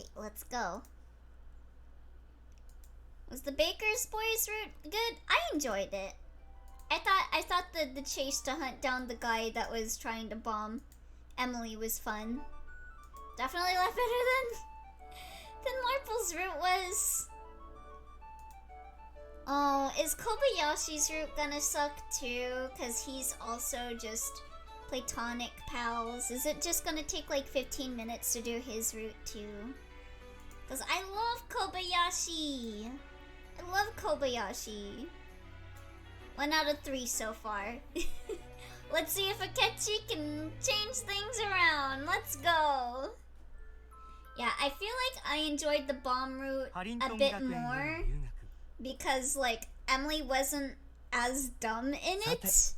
Alright, let's go. Was the Baker's Boys route good? I enjoyed it. I thought the chase to hunt down the guy that was trying to bomb Emily was fun. Definitely a lot better than Marple's route was. Oh, is Kobayashi's route gonna suck too? Cause he's also just platonic pals. Is it just gonna take like 15 minutes to do his route too? Cause I love Kobayashi. I love Kobayashi. 1 out of 3 so far. Let's see if Akechi can change things around. Let's go. Yeah, I feel like I enjoyed the bomb route a bit more because like Emily wasn't as dumb in it.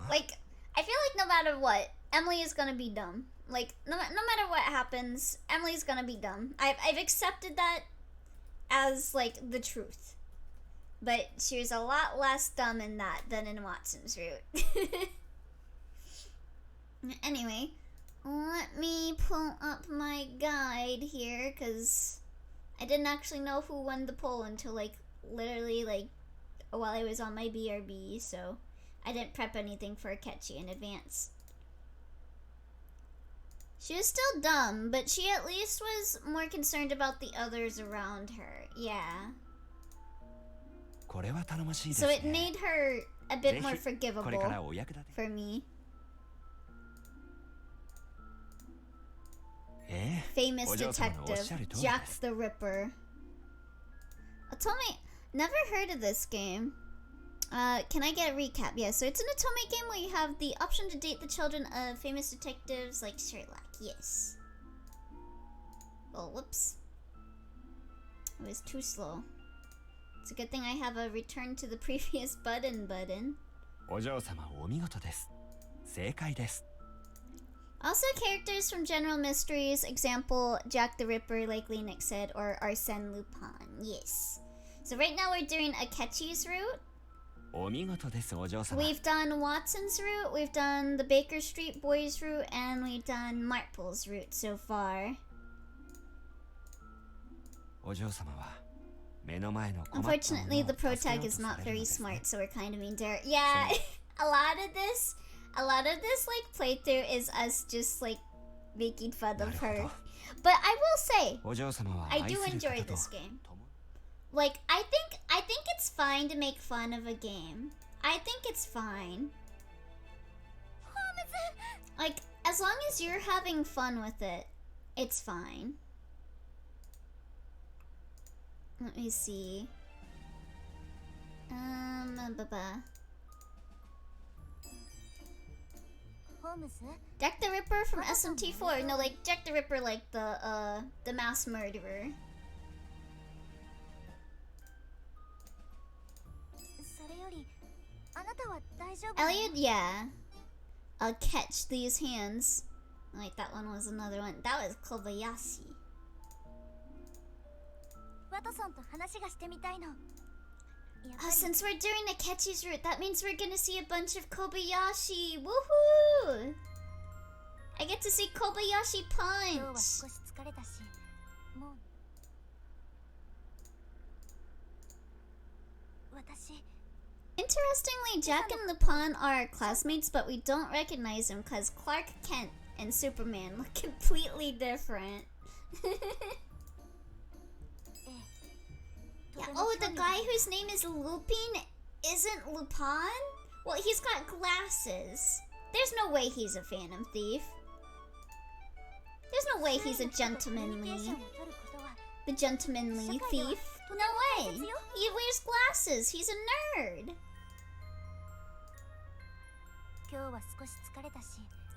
Like I feel like no matter what, Emily is gonna be dumb. Like no matter what happens, Emily's gonna be dumb. I've accepted that as like the truth. But she was a lot less dumb in that than in Watson's route. Anyway, let me pull up my guide here, because I didn't actually know who won the poll until, like, literally, like, while I was on my BRB, so I didn't prep anything for Akechi in advance. She was still dumb, but she at least was more concerned about the others around her. Yeah. So it made her a bit more forgivable for me. Famous detective, Jack the Ripper. Otome, never heard of this game. Can I get a recap? Yeah, so it's an Otome game where you have the option to date the children of famous detectives like Sherlock. Yes. Oh, whoops. It was too slow. It's a good thing I have a return to the previous button. Also characters from General Mysteries, example, Jack the Ripper, like Linux said, or Arsène Lupin. Yes. So right now we're doing Akechi's route. We've done Watson's route, we've done the Baker Street Boys route, and we've done Marple's route so far. Unfortunately, the pro tag is not very smart, so we're kind of mean to her. Yeah, a lot of this like playthrough is us just like making fun of her. But I will say, I do enjoy this game. Like, I think it's fine to make fun of a game. I think it's fine. Like, as long as you're having fun with it, it's fine. Let me see. Jack the Ripper from SMT4. No, like Jack the Ripper, like the mass murderer. Elliot, yeah. I'll catch these hands. Like that one was another one. That was Kobayashi. Oh, since we're doing Akechi's route, that means we're gonna see a bunch of Kobayashi. Woohoo! I get to see Kobayashi punch. Interestingly, Jack and Lupin are classmates, but we don't recognize him because Clark Kent and Superman look completely different. Yeah. Oh, the guy whose name is Lupin isn't Lupin? Well, he's got glasses. There's no way he's a phantom thief. There's no way he's a gentlemanly thief. No way. He wears glasses. He's a nerd.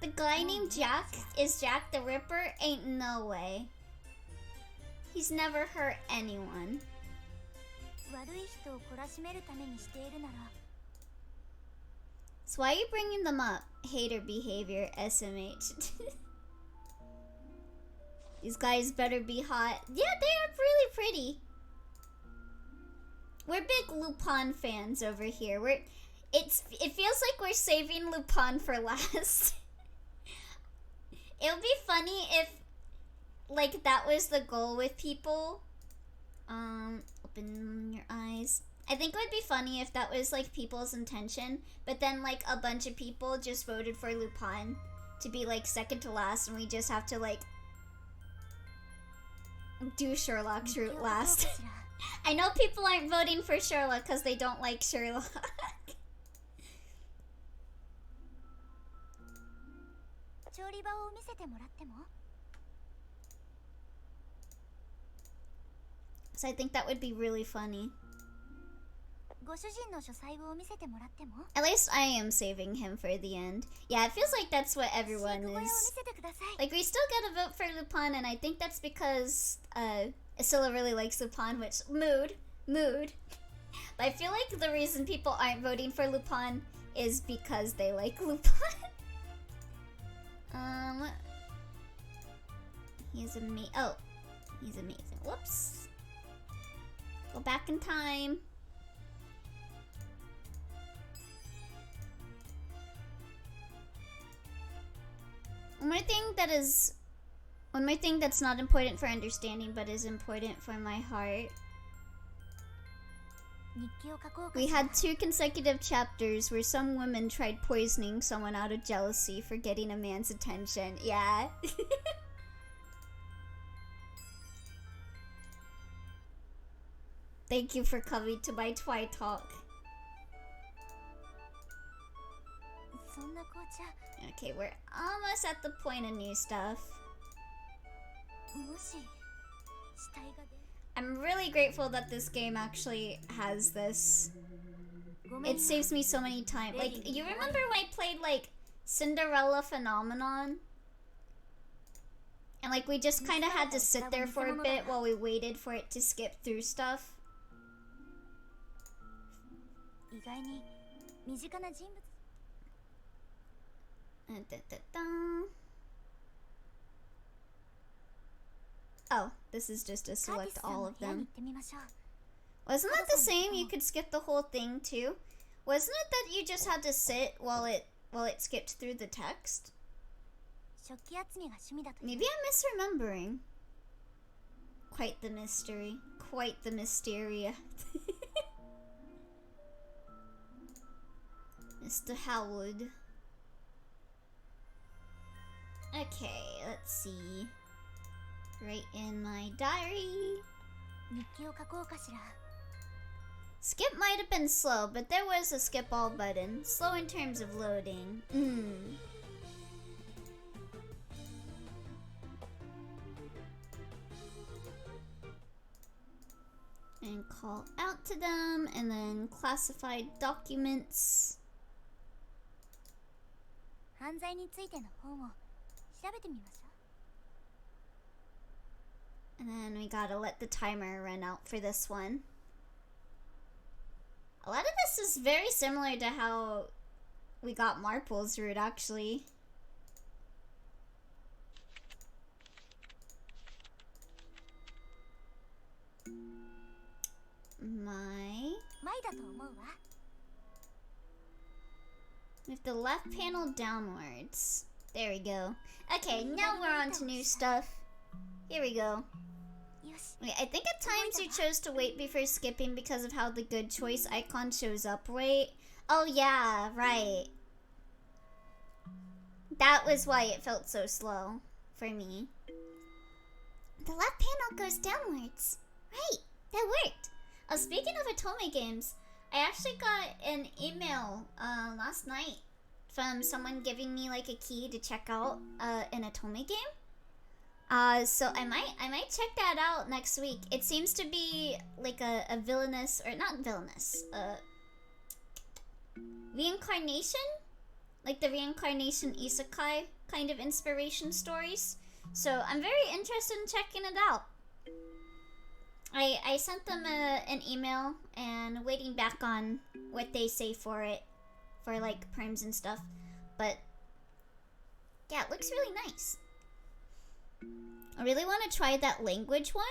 The guy named Jack is Jack the Ripper? Ain't no way. He's never hurt anyone. So why are you bringing them up? Hater behavior, SMH. These guys better be hot. Yeah, they are really pretty. We're big Lupin fans over here. It feels like we're saving Lupin for last. It would be funny like that was the goal with people. Open your eyes. I think it would be funny if that was like people's intention, but then like a bunch of people just voted for Lupin to be like second to last, and we just have to like do Sherlock's route last. I know people aren't voting for Sherlock because they don't like Sherlock. So I think that would be really funny. At least I am saving him for the end. Yeah, it feels like that's what everyone is. Like, we still gotta vote for Lupin, and I think that's because Isilla really likes Lupin, which, mood. But I feel like the reason people aren't voting for Lupin is because they like Lupin. He's amazing. Oh, he's amazing. Whoops. Go back in time. One more thing that's not important for understanding but is important for my heart. We had 2 consecutive chapters where some women tried poisoning someone out of jealousy for getting a man's attention. Yeah. Thank you for coming to my Twi talk. Okay, we're almost at the point of new stuff. I'm really grateful that this game actually has this. It saves me so many times. Like, you remember when I played, like, Cinderella Phenomenon? And, like, we just kind of had to sit there for a bit while we waited for it to skip through stuff. Oh, this is just to select all of them. Wasn't that the same? You could skip the whole thing too? Wasn't it that you just had to sit while it skipped through the text? Maybe I'm misremembering. Quite the mystery. Quite the Mysteria. Mr. Howard. Okay, let's see. Right in my diary. Skip might have been slow, but there was a skip all button. Slow in terms of loading. And call out to them, and then classified documents. And then we gotta let the timer run out for this one. A lot of this is very similar to how we got Marple's route, actually. With the left panel downwards. There we go. Okay, now we're on to new stuff. Here we go. Wait, I think at times you chose to wait before skipping because of how the good choice icon shows up, right? Oh yeah, right. That was why it felt so slow for me. The left panel goes downwards. Right, that worked. Speaking of Otome games, I actually got an email last night from someone giving me like a key to check out an Otome game. So I might check that out next week. It seems to be like a villainous, or not villainous, reincarnation? Like the reincarnation isekai kind of inspiration stories. So I'm very interested in checking it out. I sent them an email and waiting back on what they say for it, for like perms and stuff. But yeah, it looks really nice. I really want to try that language one.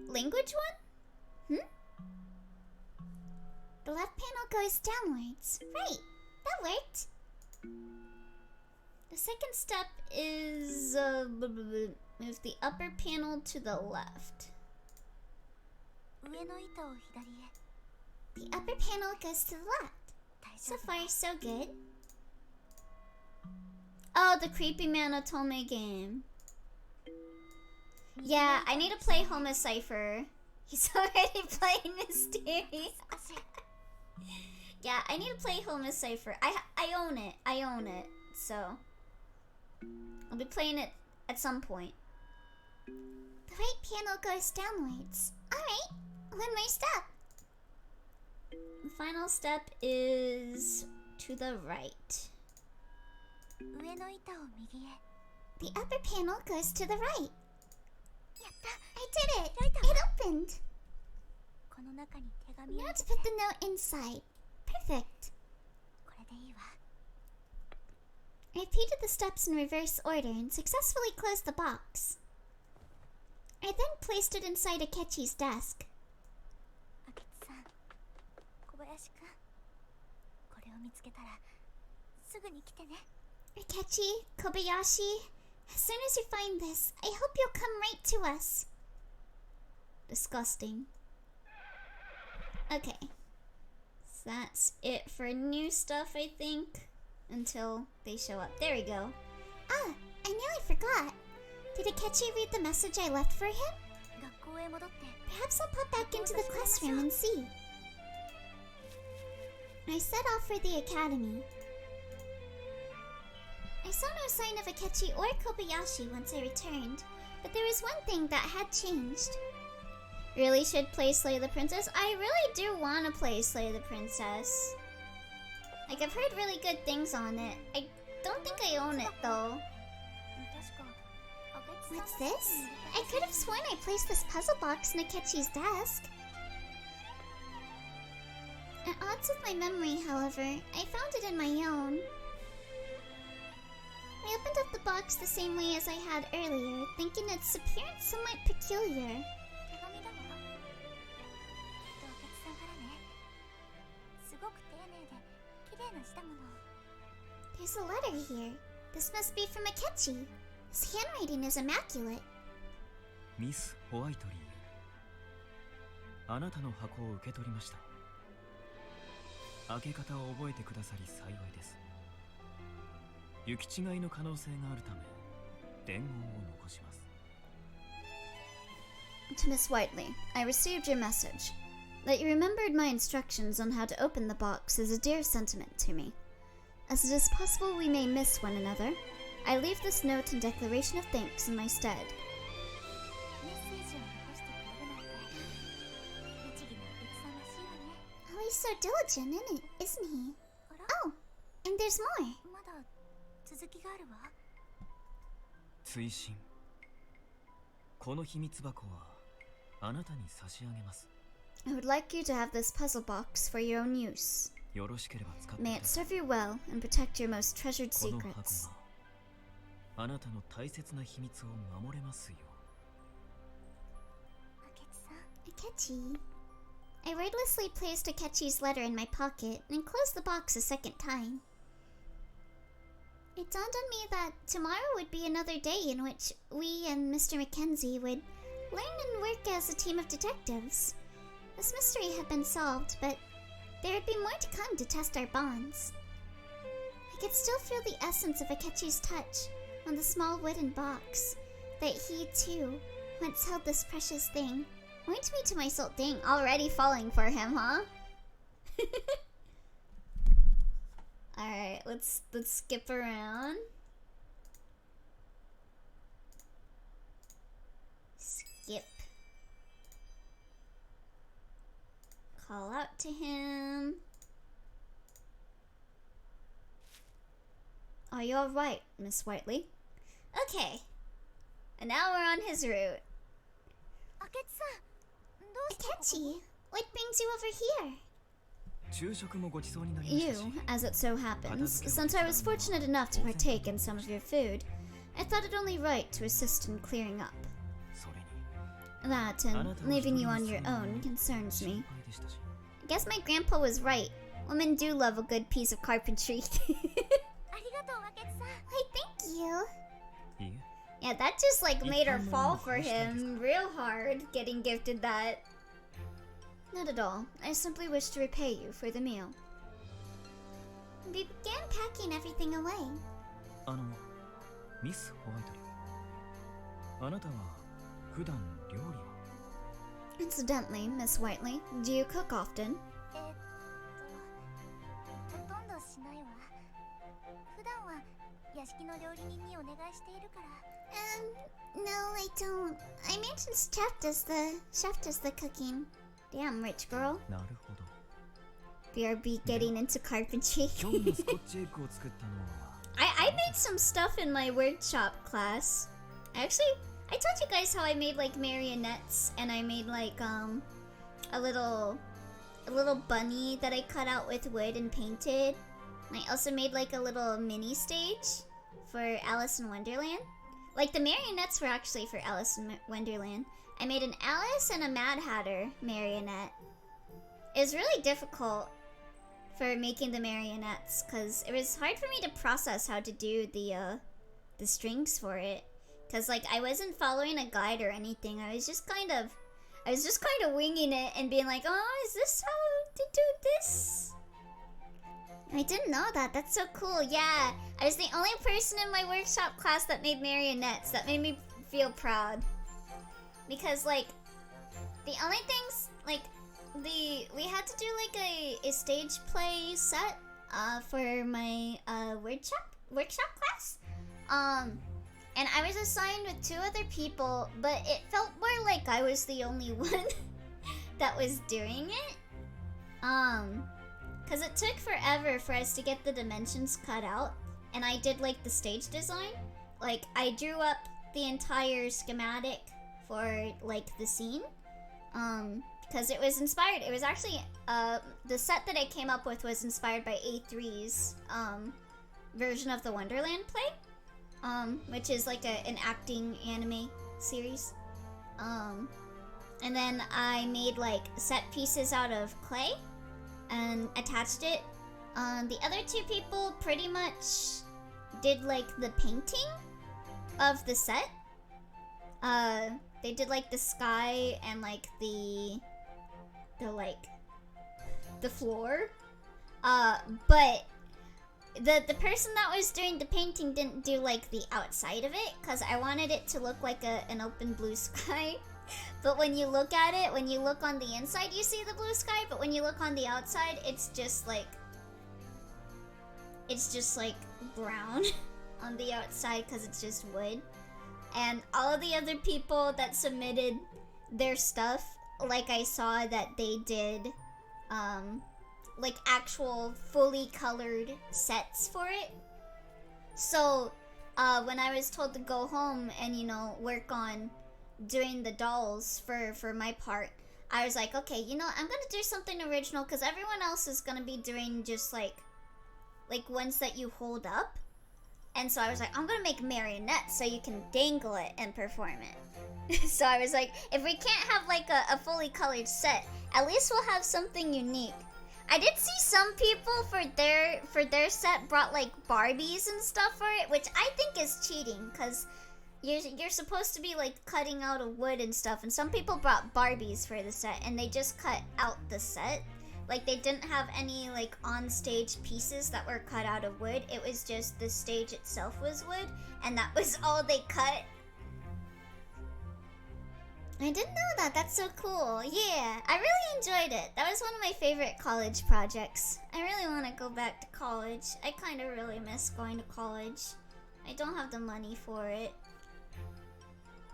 Language one? The left panel goes downwards. Right, that worked. The second step is Move the upper panel to the left. The upper panel goes to the left. So far, so good. Oh, the creepy man Otome game. Yeah, I need to play Homa Cypher. He's already playing Mysteria. Yeah, I need to play Homa Cypher. I own it. I own it. So I'll be playing it at some point. The right panel goes downwards. Alright, one more step. The final step is to the right. The upper panel goes to the right. I did it! It opened! Now to put the note inside. Perfect. I repeated the steps in reverse order and successfully closed the box. I then placed it inside Akechi's desk. Akechi, Kobayashi, as soon as you find this, I hope you'll come right to us. Disgusting. Okay. So that's it for new stuff, I think. Until they show up. There we go. Ah, I nearly forgot. Did Akechi read the message I left for him? Perhaps I'll pop back into the classroom and see. I set off for the academy. I saw no sign of Akechi or Kobayashi once I returned, but there was one thing that had changed. Really should play Slay the Princess? I really do want to play Slay the Princess. Like, I've heard really good things on it. I don't think I own it, though. What's this? I could have sworn I placed this puzzle box in Akechi's desk. At odds with my memory, however, I found it in my own. I opened up the box the same way as I had earlier, thinking its appearance somewhat peculiar. There's a letter here. This must be from Akechi. His handwriting is immaculate. Miss Whiteley, あなたの箱を受け取りました。開け方を覚えてくださり幸いです。行き違いの可能性があるため、伝言を残します。To Miss Whiteley, I received your message. That you remembered my instructions on how to open the box is a dear sentiment to me. As it is possible we may miss one another, I leave this note and declaration of thanks in my stead. Oh, he's so diligent, isn't he? Oh, and there's more. 追伸。この秘密箱はあなたに差し上げます。I would like you to have this puzzle box for your own use. よろしければ使ってく May だ it さい。 serve you well and protect your most treasured この箱 secrets. があなたの大切な秘密を守れますよ。Akechi. I wordlessly placed Akechi's letter in my pocket and closed the box a second time. It dawned on me that tomorrow would be another day in which we and Mr. Mackenzie would learn and work as a team of detectives. This mystery had been solved, but there would be more to come to test our bonds. I could still feel the essence of Akechi's touch on the small wooden box, that he, too, once held this precious thing. Warned me to my soul. Dang, already falling for him, huh? Alright, let's skip around. Skip. Call out to him. Are you alright, Miss Whiteley? Okay. And now we're on his route. Akechi, what brings you over here? 昼食もご馳走になりましたし。 You, as it so happens, since I was fortunate enough to partake in some of your food, I thought it only right to assist in clearing up. それに That, and leaving you on your own, concerns 心 me. 配でしたし。 I guess my grandpa was right. Women do love a good piece of carpentry. Why, thank you. いいえ。Yeah, that just like made her fall for him real hard, getting gifted that. Not at all. I simply wish to repay you for the meal. We began packing everything away. ミス・ホワイトリー。あなたは普段料理は Incidentally, Miss Whiteley, do you cook often? ほとんどしないわ。普段は屋敷の料理人にお願いしているから。No, I don't. I imagine chef does the cooking. Damn, rich girl. なるほど。BRB getting into carpentry. 今日のスコッチエッグを作ったのは I made some stuff in my workshop class. Actually, I told you guys how I made like marionettes, and I made like a little bunny that I cut out with wood and painted. And I also made like a little mini stage for Alice in Wonderland. Like the marionettes were actually for Alice in Wonderland. I made an Alice and a Mad Hatter marionette. It was really difficult for making the marionettes because it was hard for me to process how to do the strings for it. Cause like I wasn't following a guide or anything. I was just kind of winging it and being like, oh, is this how to do this? I didn't know that. That's so cool. Yeah, I was the only person in my workshop class that made marionettes. That made me feel proud. Because like the only things like we had to do like a stage play set for my workshop class. And I was assigned with 2 other people, but it felt more like I was the only one that was doing it. Cause it took forever for us to get the dimensions cut out, and I did like the stage design. Like I drew up the entire schematic for like the scene. Cause it was inspired. It was actually the set that I came up with was inspired by A3's version of the Wonderland play, which is like an acting anime series. And then I made like set pieces out of clay and attached it. The other 2 people pretty much did like the painting of the set. They did like the sky and like the floor. But the person that was doing the painting didn't do like the outside of it because I wanted it to look like an open blue sky. But when you look at it, when you look on the inside, you see the blue sky. But when you look on the outside, it's just like brown on the outside because it's just wood. And all of the other people that submitted their stuff, like I saw that they did like actual fully colored sets for it. So when I was told to go home and work on doing the dolls for my part, I was like, okay, I'm gonna do something original because everyone else is gonna be doing just like ones that you hold up. And so I was like, I'm gonna make marionettes so you can dangle it and perform it. So I was like, if we can't have like a fully colored set, at least we'll have something unique. I did see some people for their set brought like Barbies and stuff for it, which I think is cheating because you're supposed to be like cutting out of wood and stuff, and some people brought Barbies for the set and they just cut out the set. Like they didn't have any like on stage pieces that were cut out of wood. It was just the stage itself was wood, and that was all they cut. I didn't know that. That's so cool. Yeah, I really enjoyed it. That was one of my favorite college projects. I really want to go back to college. I kind of really miss going to college. I don't have the money for it.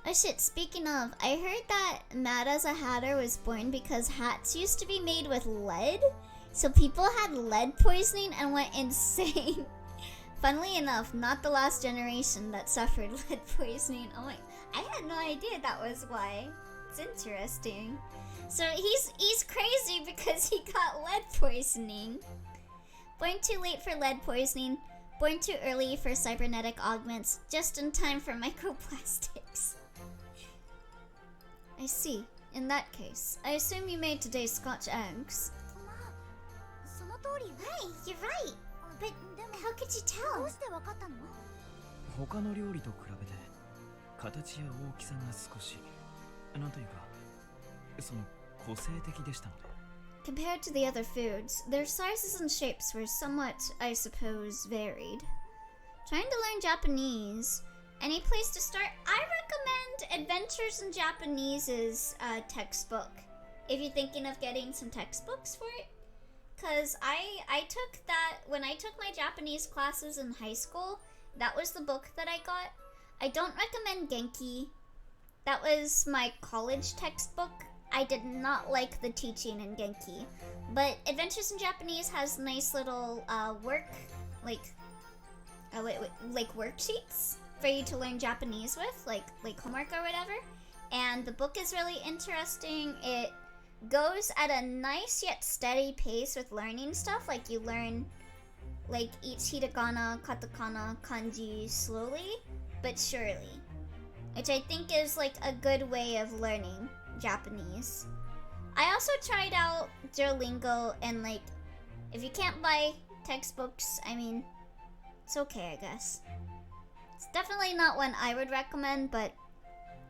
Oh shit, speaking of, I heard that Mad as a Hatter was born because hats used to be made with lead. So people had lead poisoning and went insane. Funnily enough, not the last generation that suffered lead poisoning. Oh my, I had no idea that was why. It's interesting. So he's crazy because he got lead poisoning. Born too late for lead poisoning. Born too early for cybernetic augments. Just in time for microplastics. I see. In that case, I assume you made today's Scotch eggs. Hey, you're right. But how could you tell? 他の料理と比べて形や大きさが少しなんというかその個性的でしたので。 Compared to the other foods, their sizes and shapes were somewhat, I suppose, varied. Trying to learn Japanese. Any place to start? I recommend Adventures in Japanese's textbook. If you're thinking of getting some textbooks for it. Because I took that, when I took my Japanese classes in high school, that was the book that I got. I don't recommend Genki. That was my college textbook. I did not like the teaching in Genki. But Adventures in Japanese has nice little worksheets for you to learn Japanese with, like homework or whatever. And the book is really interesting. It goes at a nice yet steady pace with learning stuff. Like you learn like each hiragana, katakana, kanji slowly but surely, which I think is like a good way of learning Japanese. I also tried out Duolingo, and like if you can't buy textbooks, I mean, it's okay, I guess. It's definitely not one I would recommend, but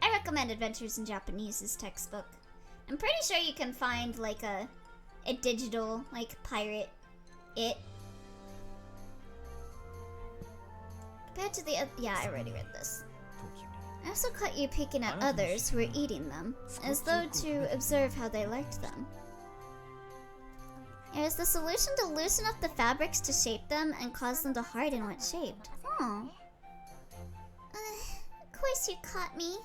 I recommend Adventures in Japanese's textbook. I'm pretty sure you can find like a digital, like, pirate it. Compared to the yeah, I already read this. I also caught you peeking at others who were eating them, as though to observe how they liked them. It was the solution to loosen up the fabrics to shape them and cause them to harden when shaped. Oh. Of course you caught me.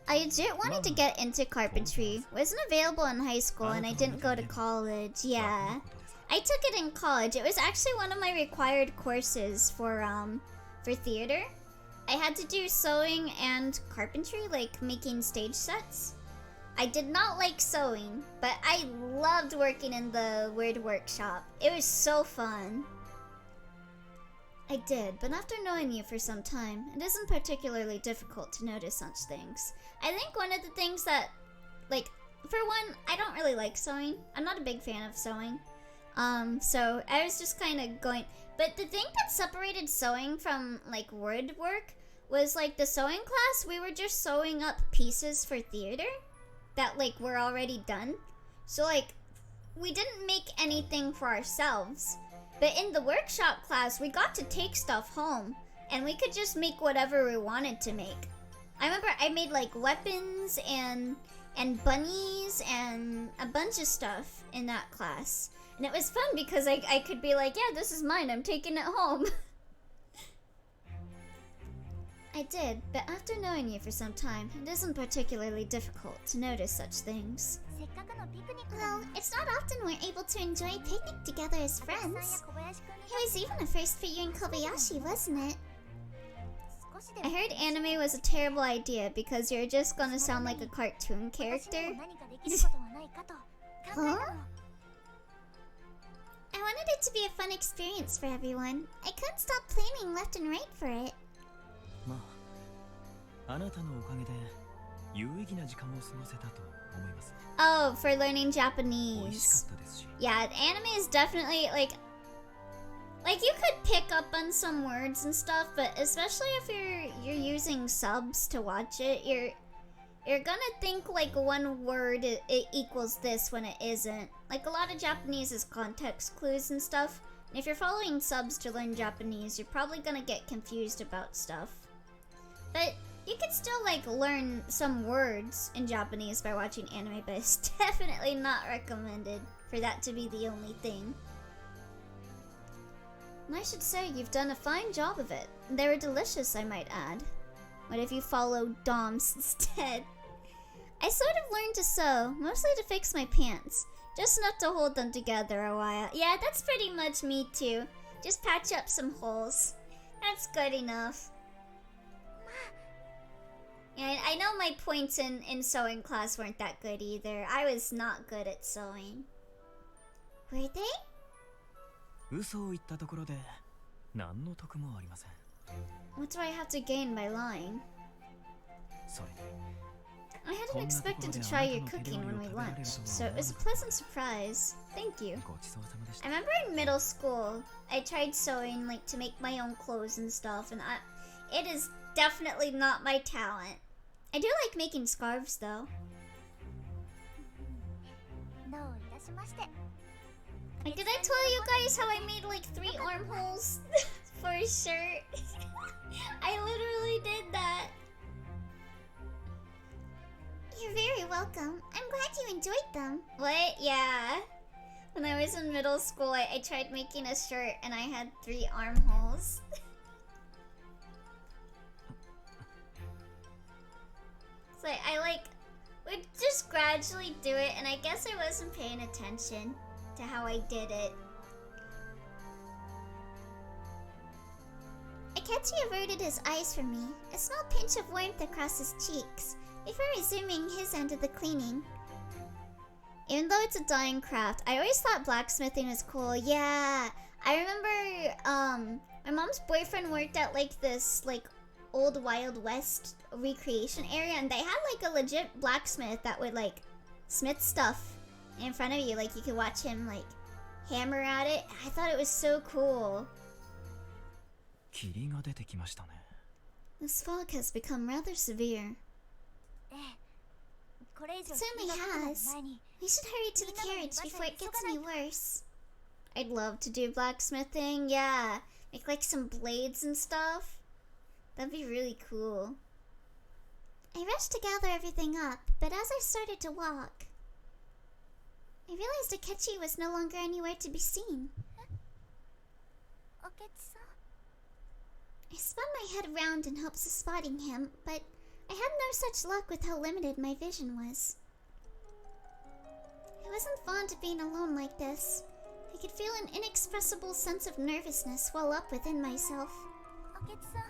I legit wanted to get into carpentry. Wasn't available in high school and I didn't go to college. Yeah. I took it in college. It was actually one of my required courses for theater. I had to do sewing and carpentry, like making stage sets. I did not like sewing, but I loved working in the word workshop. It was so fun. I did, but after knowing you for some time, it isn't particularly difficult to notice such things. I think one of the things that, like, for one, I don't really like sewing. I'm not a big fan of sewing. So I was just kind of going, but the thing that separated sewing from, like, word work was, like, the sewing class, we were just sewing up pieces for theater that, like, were already done. So, like, we didn't make anything for ourselves. But in the workshop class, we got to take stuff home, and we could just make whatever we wanted to make. I remember I made, like, weapons and bunnies and a bunch of stuff in that class. And it was fun because I could be like, yeah, this is mine, I'm taking it home. I did, but after knowing you for some time, it isn't particularly difficult to notice such things. Well, it's not often we're able to enjoy a picnic together as friends. It was even a first for you and Kobayashi, wasn't it? I heard anime was a terrible idea because you're just gonna sound like a cartoon character. Huh? I wanted it to be a fun experience for everyone. I couldn't stop planning left and right for it. まあ、あなたのおかげで有意義な時間を過ごせたと思います。 Oh, for learning 美味しか Japanese. ったですし、 Yeah, anime is definitely like you could pick up on some words and stuff, but especially if you're using subs to watch it, you're gonna think like one word it equals this when it isn't. Like a lot of Japanese is context clues and stuff. And if you're following subs to learn Japanese, you're probably gonna get confused about stuff. But you could still like learn some words in Japanese by watching anime, but it's definitely not recommended for that to be the only thing. And I should say, you've done a fine job of it. They were delicious, I might add. What if you followed DOMs instead? I sort of learned to sew, mostly to fix my pants. Just enough to hold them together a while. Yeah, that's pretty much me too. Just patch up some holes. That's good enough. Yeah, I know my points in sewing class weren't that good either. I was not good at sewing. Were they? 嘘を言ったところで何の得もありません。 What do I have to gain by lying? それに I hadn't expected to try your cooking when we lunched, so it was a pleasant surprise. Thank you. ごちそうさまでし I た。 remember in middle school, I tried sewing like to make my own clothes and stuff, and it is definitely not my talent. I do like making scarves though. どういたしまして。 Like, did I tell you guys how I made like 3 armholes for a shirt? I literally did that. You're very welcome. I'm glad you enjoyed them. What? Yeah. When I was in middle school, I tried making a shirt and I had 3 armholes. So I would just gradually do it, and I guess I wasn't paying attention to how I did it. Akechi averted his eyes from me, a small pinch of warmth across his cheeks, before resuming his end of the cleaning. Even though it's a dying craft, I always thought blacksmithing was cool. Yeah, I remember my mom's boyfriend worked at like this like old Wild West recreation area, and they had like a legit blacksmith that would like smith stuff in front of you. Like you could watch him like hammer at it. I thought it was so cool. 霧が出てきましたね。 This fog has become rather severe. ええ、これ以上 It certainly 気がかかる has. 前に We should hurry to the carriage before it gets any worse. I'd love to do blacksmithing. Yeah, make like some blades and stuff. That'd be really cool. I rushed to gather everything up, but as I started to walk, I realized Akechi was no longer anywhere to be seen. 明智さん I spun my head around in hopes of spotting him, but I had no such luck with how limited my vision was. I wasn't fond of being alone like this. I could feel an inexpressible sense of nervousness well up within myself. 明智さん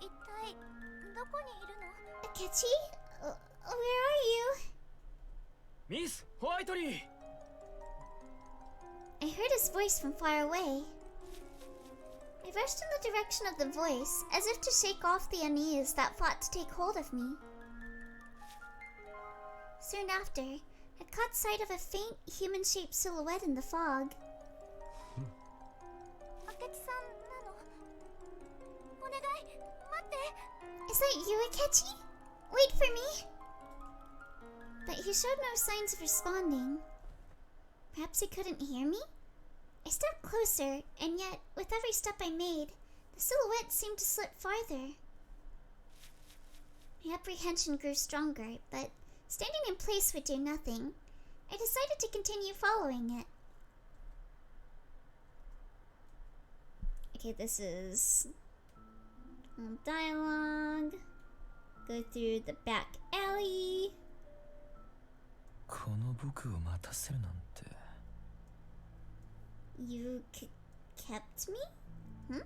一体どこにいるの Akechi? Where are you? ミス・ホワイトリー I heard his voice from far away. I rushed in the direction of the voice, as if to shake off the unease that fought to take hold of me. Soon after, I caught sight of a faint, human-shaped silhouette in the fog. 明智さんなのお願い待って Is that you, Akechi? Wait for me! But he showed no signs of responding. Perhaps he couldn't hear me? I stepped closer, and yet, with every step I made, the silhouette seemed to slip farther. My apprehension grew stronger, but standing in place would do nothing. I decided to continue following it. Okay, this is dialogue. Go through the back alley. この僕を待たせるなんて You kept me? Hmm?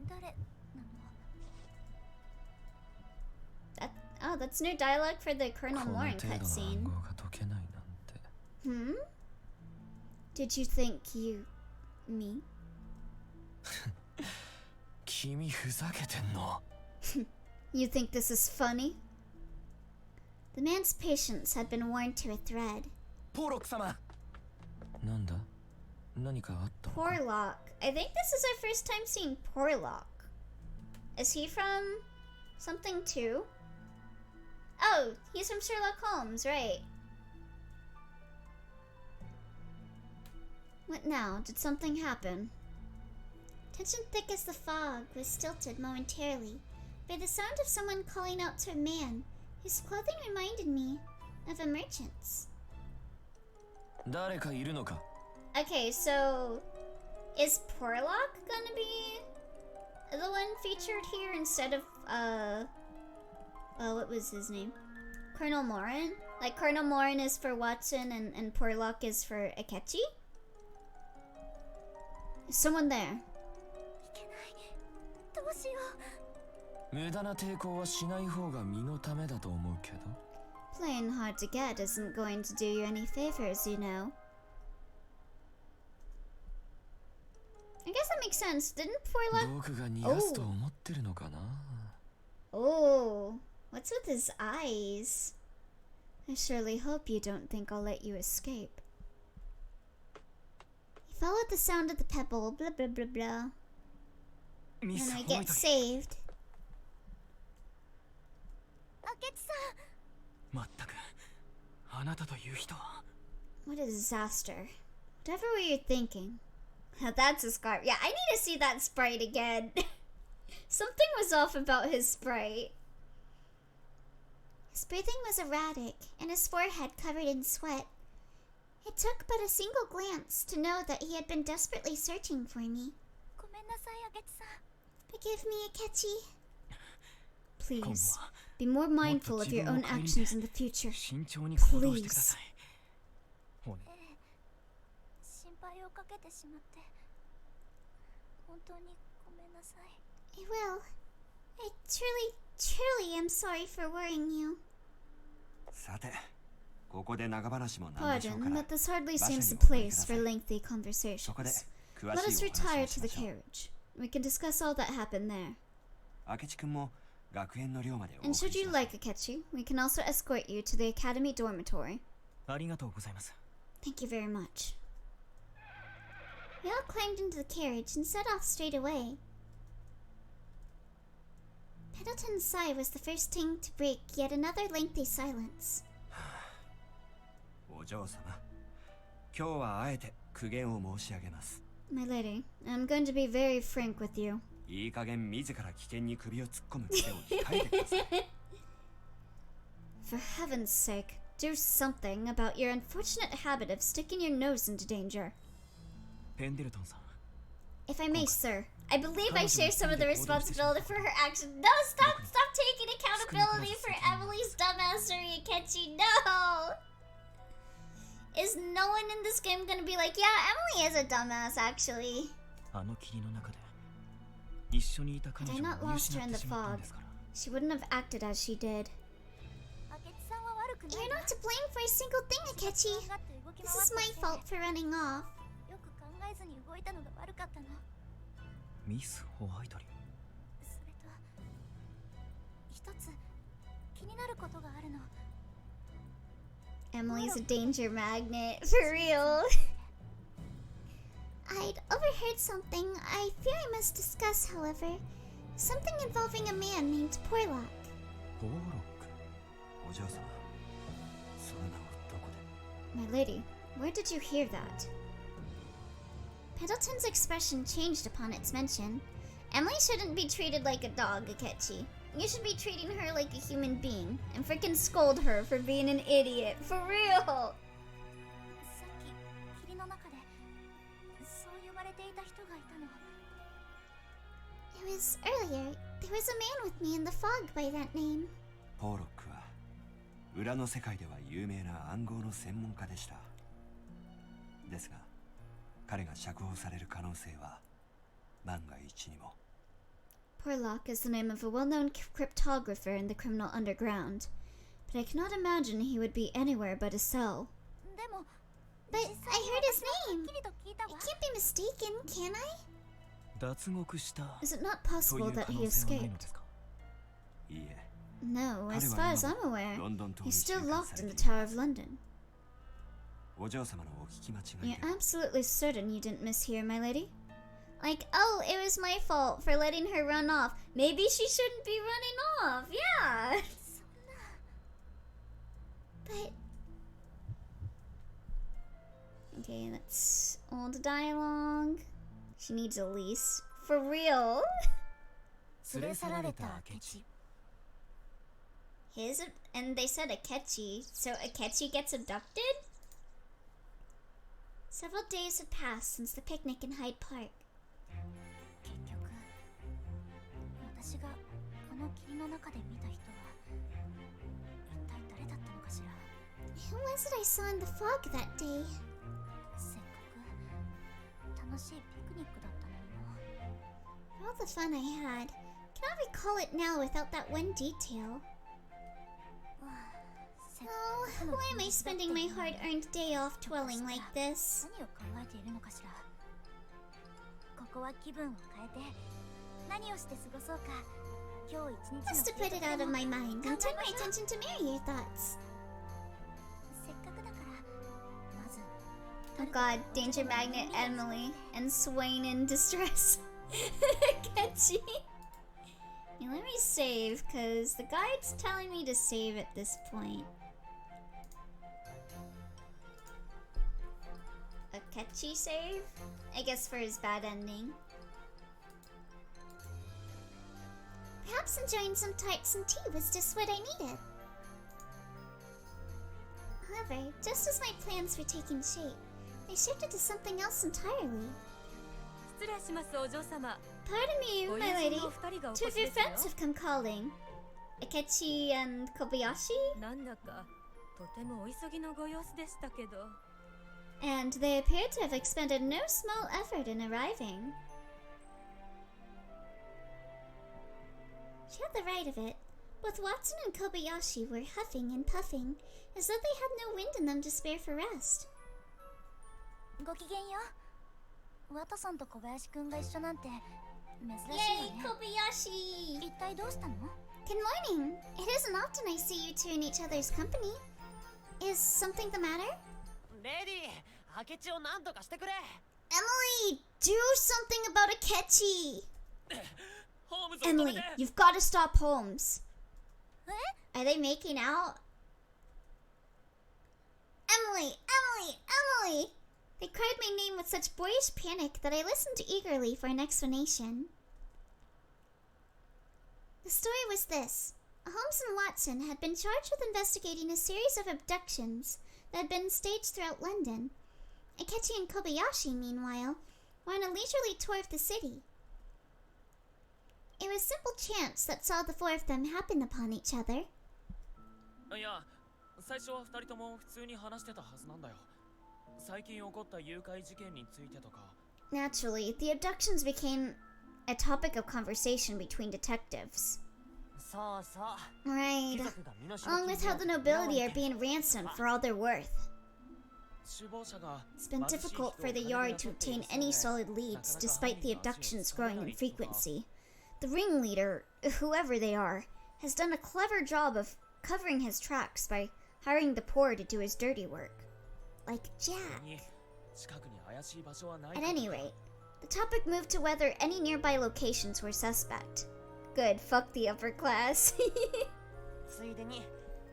誰なの Oh, that's new dialogue for the Colonel この Morin 程度の暗 cutscene. 号が解けないなんて Hmm? Did you think you... me? 君ふざけてんの You think this is funny? The man's patience had been worn to a thread. ポーロック様なんだ何かあったのか Porlock. I think this is our first time seeing Porlock. Is he from something too? Oh, he's from Sherlock Holmes, right? What now? Did something happen? Tension thick as the fog was stilted momentarily by the sound of someone calling out to a man whose clothing reminded me of a merchant's. 誰かいるのか Okay, so is Porlock gonna be the one featured here instead of what was his name? Colonel Morin? Like Colonel Morin is for Watson and Porlock is for Akechi? Is someone there? いけないどうしよう無駄な抵抗はしない方が身のためだと思うけど Playing hard to get isn't going to do you any favors, you know. I guess that makes sense. Didn't Porlock... 僕が逃がすと思ってるのかな Oh, what's with his eyes? I surely hope you don't think I'll let you escape. He followed the sound of the pebble, blah blah blah blah. ミ And ス I ホイ get トリ saved. 明智さまったくあなたという人は What a disaster. Whatever were you thinking? That's a scarf. Yeah, I need to see that sprite again. Something was off about his sprite. His breathing was erratic, and his forehead covered in sweat. It took but a single glance to know that he had been desperately searching for me. んごめんなさい明智さん Forgive me, Akechi. 今後 Please, は be more もっ mindful と of 自 your 分を own 顧み actions in the future. 慎重に行動してくださいおね心配をかけてしまって本当にごめんなさい I will. I truly am sorry for worrying you. さて、ここで長話もなんでしょうか Pardon, ら but this hardly 場所に seems お the 戻りくだ place さ for い lengthy そこで conversations. 詳 Let しい us お話 retire をし to ま the しょう carriage. We can discuss all that happened there. 明智くんも学園の寮までお And 送 should りし you ます like Akechi, we can also escort you to the academy dormitory. ありがとうございます Thank you very much. We all climbed into the carriage and set off straight away. Pendleton's sigh was the first thing to break yet another lengthy silence. お嬢様今日はあえて苦言を申し上げます My lady, I'm going to be very frank with you. いい加減自ら危険に首を突っ込む癖を控えてください For heaven's sake, do something about your unfortunate habit of sticking your nose into danger. ペンデルトンさん If I may, sir, I believe I share some of the responsibility for her action. No, stop taking accountability for Emily's dumbassery, Akechi. No! Is no one in this game gonna be like, yeah, Emily is a dumbass, actually? あの霧の中で一緒にいた彼 Had I 女 not を見 lost 失 her っ in て the しまったん fog, ですから she wouldn't have acted as she did. 明智さんは悪くない You're not to blame for a single thing, Akechi. がって動き This 回 is った my せいで fault for running off. よく考えずに動いたのが悪かったのミスホワイトリそれと一つ気になることがあるの Emily's a danger magnet, for real. I'd overheard something I fear I must discuss, however. Something involving a man named Porlock. ポーロッお嬢様その名をどこで My lady, where did you hear that? Pendleton's expression changed upon its mention. Emily shouldn't be treated like a dog, Akechi. You should be treating her like a human being and freaking scold her for being an idiot. For real! さっき霧の中でそう言われていた人がいたの It was earlier. There was a man with me in the fog by that name. ポーロックは裏の世界では有名な暗号の専門家でしたですが彼が釈放される可能性は万が一にも Porlock is the name of a well-known cryptographer in the criminal underground, but I cannot imagine he would be anywhere but a cell. でも But I 実際に heard his 私は name. はっきりと聞いた I わ can't be mistaken, can I? 脱獄した Is it not とい possible う that 可 he 能性はないの escaped? ですか いいえ No, as 彼は far as 今 I'm も aware, ロンドン島 he's に収 still 監 locked さ in れ the てい Tower ま of す London. お嬢様のお聞き間違い You're で absolutely certain you didn't mishear, my lady? Like, oh, it was my fault for letting her run off. Maybe she shouldn't be running off. Yeah. But okay, that's old dialogue. She needs a lease. For real? 連れ去られた明智 His and they said Akechi, so Akechi gets abducted? Several days had passed since the picnic in Hyde Park. 結局私がこの霧の中で見た人は一体誰だったのかしら Who was it I saw in the fog that day? せっかく楽しいピクニックだったのにな For all the fun I had, cannot recall it now without that one detail. せっ Oh, かくの why am I spending my hard-earned day off twirling like this? 何を考えているのかしらここは気分を変えて何をして過ごそうか今日一日の Just to put it out of my mind and turn my attention to merrier thoughts. せっかくだからまず Oh god, Danger Magnet Emily and Swain in distress. Akechi. Yeah, let me save, because the guide's telling me to save at this point. Akechi save? I guess for his bad ending. Perhaps enjoying some tarts and tea was just what I needed. However, just as my plans were taking shape, they shifted to something else entirely. Pardon me, my lady. Two of your friends have come calling. Akechi and Kobayashi? And they appear to have expended no small effort in arriving. She had the right of it. Both Watson and Kobayashi were huffing and puffing, as though they had no wind in them to spare for rest. ごきげんよう。ワトさんと小林くんが一緒なんて珍しいわね。Yay, Kobayashi! 一体どうしたの？ Good morning. It isn't often I see you two in each other's company. Is something the matter? レディー、Akechiを何とかしてくれ。 Emily, do something about Akechi! ホームズを止め Emily, て。 you've got to stop Holmes. Are they making out? Emily, Emily, Emily! They cried my name with such boyish panic that I listened eagerly for an explanation. The story was this. Holmes and Watson had been charged with investigating a series of abductions that had been staged throughout London. Akechi and Kobayashi, meanwhile, were on a leisurely tour of the city. It was simple chance that saw the four of them happen upon each other. いや、最初は二人とも普通に話してたはずなんだよ。最近起こった誘拐事件についてとか。Naturally, the abductions became a topic of conversation between detectives. そうそう。 Right. 貴族が身代 Along with how the nobility are being ransomed for all their worth. 首謀者が It's been difficult for the yard to obtain any solid leads despite the abductions growing in frequency. The ringleader, whoever they are, has done a clever job of covering his tracks by hiring the poor to do his dirty work. Like Jack. 近くに怪しい場所はない At any rate, the topic moved to whether any nearby locations were suspect. Good, fuck the upper class. ついでに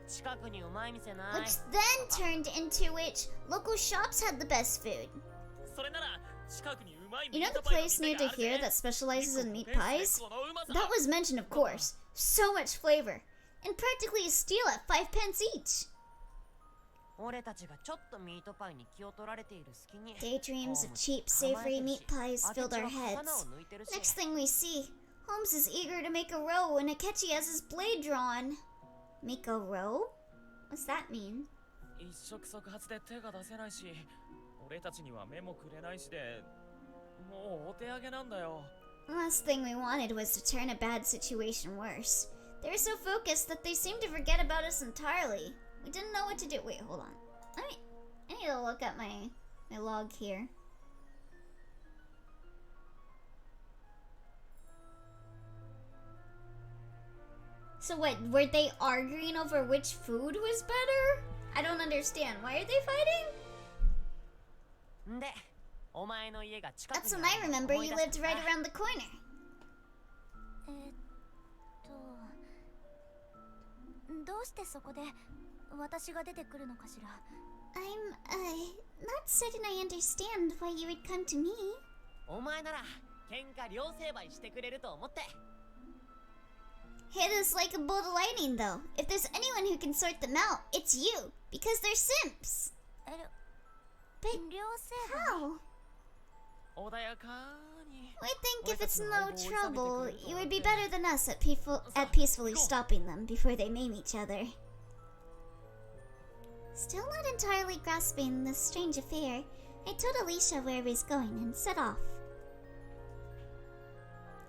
近くにうまい店ない。 Which then turned into which local shops had the best food. それなら近くにうまい You know the place near to here that specializes in meat pies? That was mentioned, of course. So much flavor. And practically a steal at 5 pence each. 俺たちがちょっとミートパイに気を取られている隙に Daydreams of cheap, savory meat pies filled our heads. Next thing we see, Holmes is eager to make a row and Akechi has his blade drawn. Make a row? What's that mean? 一触即発で手が出せないし、俺たちには目もくれないしで、もうお手上げなんだよ。 The last thing we wanted was to turn a bad situation worse. They were so focused that they seemed to forget about us entirely. We didn't know what to do. Wait, hold on. I need to look at my log here. So what, were they arguing over which food was better? I don't understand. Why are they fighting? で、お前の家が近く That's に when あ I るの remember 思い you 出した lived right around the corner. どうしてそこで私が出てくるのかしら。 I'm, not certain I understand why you would come to me. お前なら喧嘩両成敗してくれると思って。 Hit us like a bolt of lightning, though. If there's anyone who can sort them out, it's you. Because they're simps. But 両成敗。 how? 穏やかに。 I think if it's no trouble, you would be better than us at peacefully stopping them before they maim each other. Still not entirely grasping this strange affair, I told Alicia where I was going and set off.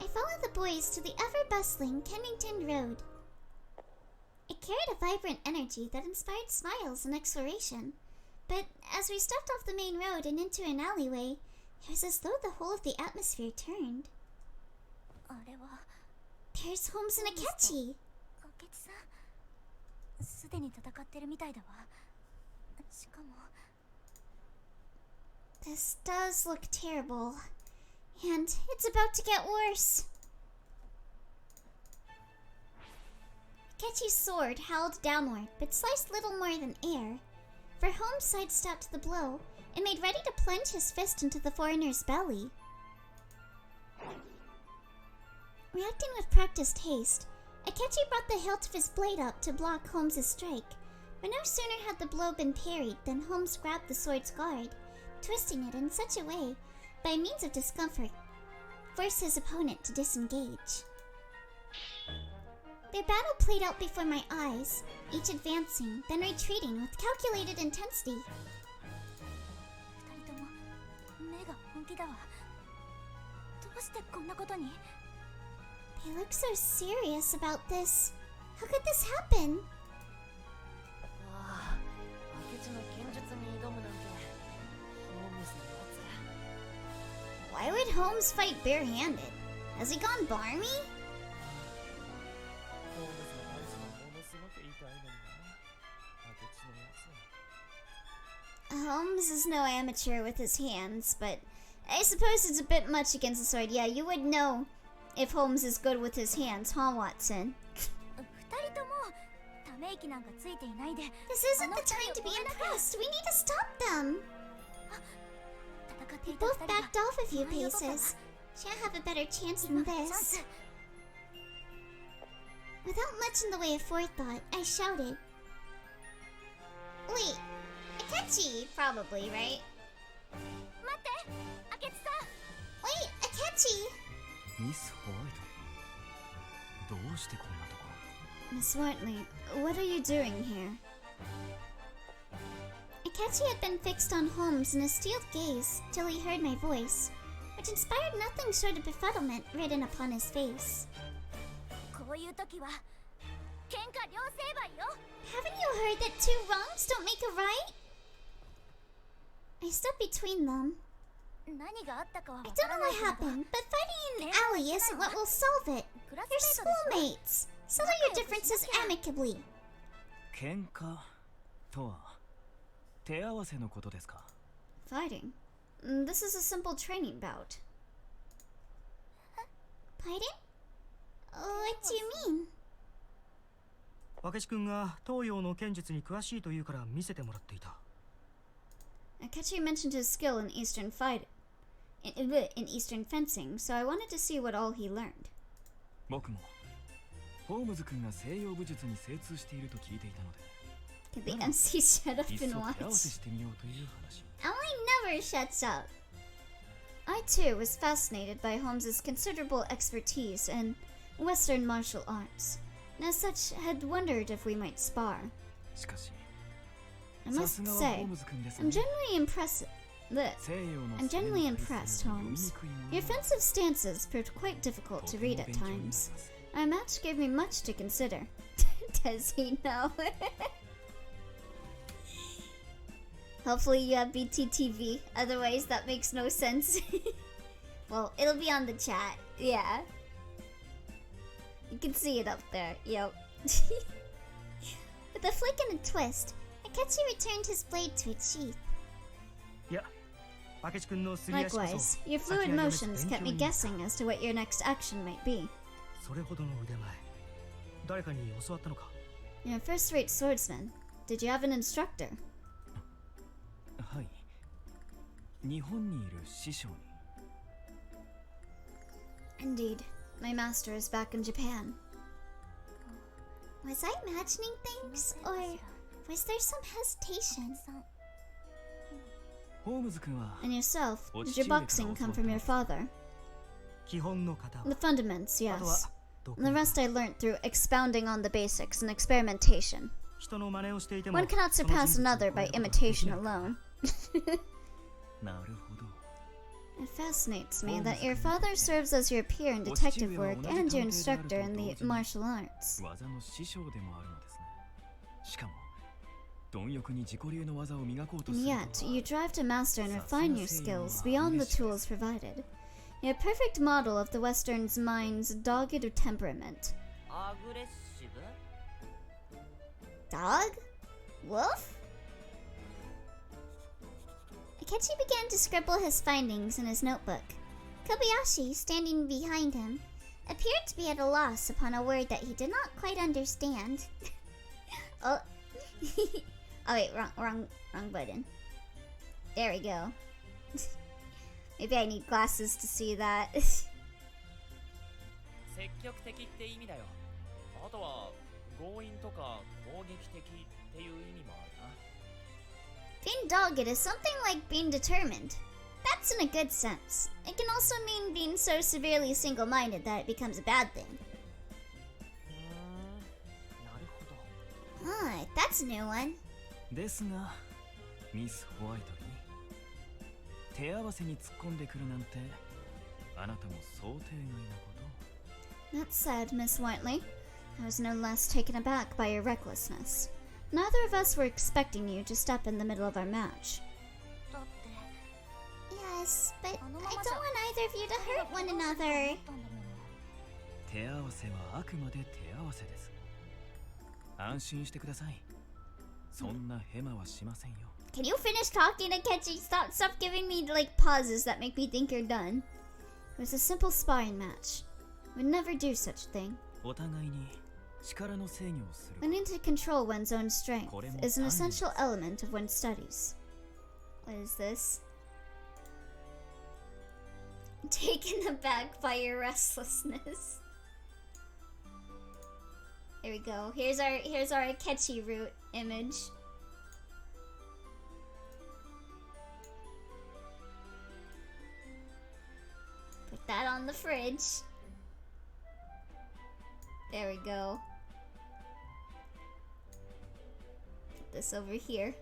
I followed the boys to the ever-bustling Kennington Road. It carried a vibrant energy that inspired smiles and exploration. But as we stepped off the main road and into an alleyway, it was as though the whole of the atmosphere turned. あれは There's Holmes and Akechi. 明智さん、すでに戦ってるみたいだわ。しかも This does look terrible. And it's about to get worse. Akechi's sword howled downward, but sliced little more than air. For Holmes sidestepped the blow and made ready to plunge his fist into the foreigner's belly. Reacting with practiced haste, Akechi brought the hilt of his blade up to block Holmes' strike. But no sooner had the blow been parried than Holmes grabbed the sword's guard, twisting it in such a way, by means of discomfort, forced his opponent to disengage. Their battle played out before my eyes, each advancing, then retreating with calculated intensity. 二人とも目が本気だわ。どうしてこんなことに？ They look so serious about this. How could this happen? ああ、明智の剣術に挑むなんて、ホームズのやつ。 Why would Holmes fight barehanded? Has he gone barmy? ホームズのパンチがものすごく痛いのにな。明智のやつ。 Holmes is no amateur with his hands, but I suppose it's a bit much against the sword. Yeah, you would know if Holmes is good with his hands, huh, Watson? 二人ともため息なんかついていないで。 This isn't the time to be impressed. We need to stop them. 戦ってい They た both 二人が backed off a few 今よかったわ。 paces. Shan't have a better chance 今 than がチャン this. ス。 Without much in the way of forethought, I shouted. Wait, Akechi, probably, right? 待って、明智さん。 Wait, Akechi! ミス・ホワイト。どうしてこんなところ。 Miss Wortley, what are you doing here? Akechi had been fixed on Holmes in a steeled gaze till he heard my voice, which inspired nothing short of befuddlement written upon his face. こういう時は喧嘩両成敗よ。 Haven't you heard that two wrongs don't make a right? I stood between them. 何があったかは I わ don't から know ない what けど、 happened, but fighting in an alley isn't what will solve it. クラ You're スメイトでしょ。 schoolmates. Settle your differences amicably. 喧嘩とは手合わせのことですか。 Fighting? This is a simple training bout. Pardon? What do you mean? 明智君が東洋の剣術に詳しいというから見せてもらっていた。 Akechi mentioned his skill in Eastern in Eastern fencing, so I wanted to see what all he learned. 僕もホームズ君が西洋武術に精通していると聞いていたので、 Can the MC shut up いっそ and 手合わ watch? せしてみようという話。 Emily never shuts up. I too was fascinated by Holmes's considerable expertise in Western martial arts, and as such had wondered if we might spar. しかし、 I さ must すがはホ say, ームズ君です I'm ね。 genuinely impressed. I'm genuinely impressed, Holmes. Your offensive stances proved quite difficult to read at times. Our match gave me much to consider. Does he know? Hopefully you have BTTV, otherwise that makes no sense. Well, it'll be on the chat, yeah. You can see it up there, yep. With a flick and a twist, Akechi returned his blade to its sheath. いや、明智君のすり足こ Likewise, そ your 先が fluid 読め motions ず kept 勉 me 強に guessing as to what your next action might be. それほどの腕前。誰かに教わったのか。 You're a first-rate swordsman. Did you have an instructor? はい。日本にいる師匠に。 Indeed, my master is back in Japan. Was I imagining things, or was there some hesitation? さん、ホームズ君は And yourself, did your boxing come from your father? 基本の型。 The fundaments, あとは yes. どこ The rest I learnt through expounding on the basics and experimentation. 人の真似をしていても One cannot その surpass 人物を another 超 by えることができ imitation ない。 alone. なるほど。 It fascinates me that your father serves as your peer in detective work and your instructor in the martial arts. 技の師匠でもあるのですね。しかも貪欲に自己流の技を磨こうとす And る yet, とは you drive to master and refine your skills beyond the tools provided. You're a perfect model of the Western's mind's dogged temperament. アグレッシブ？ Dog? Wolf? Akechi began to scribble his findings in his notebook, Kobayashi, standing behind him, appeared to be at a loss upon a word that he did not quite understand. Oh. Oh wait, wrong button. There we go. Maybe I need glasses to see that. 積極的って意味だよ。あとは強引とか攻撃的っていう意味もあるな。Being dogged is something like being determined. That's in a good sense. It can also mean being so severely single-minded that it becomes a bad thing. なるほど。Ah, that's a new one. ですがミス・ホワイトリー、手合わせに突っ込んでくるなんてあなたも想定外なこと。 That said, Miss Whiteley, I was no less taken aback by your recklessness. Neither of us were expecting you to step in the middle of our match. だって Yes, but I あ don't の want ままじゃ either of you to hurt one 怪我を another. したんだもの。手合わせはあくまで手合わせです。安心してください。そんなヘマはしませんよ。 Can you finish talking, Akechi? Stop giving me like pauses that make me think you're done. It was a simple sparring match. We'd never do such a thing. お互いに力の制御をする。 Learning to control one's own strength is an essential element of one's studies. What is this? Taken aback by your restlessness. Here we go. Here's our Akechi root image. Put that on the fridge. There we go. Put this over here.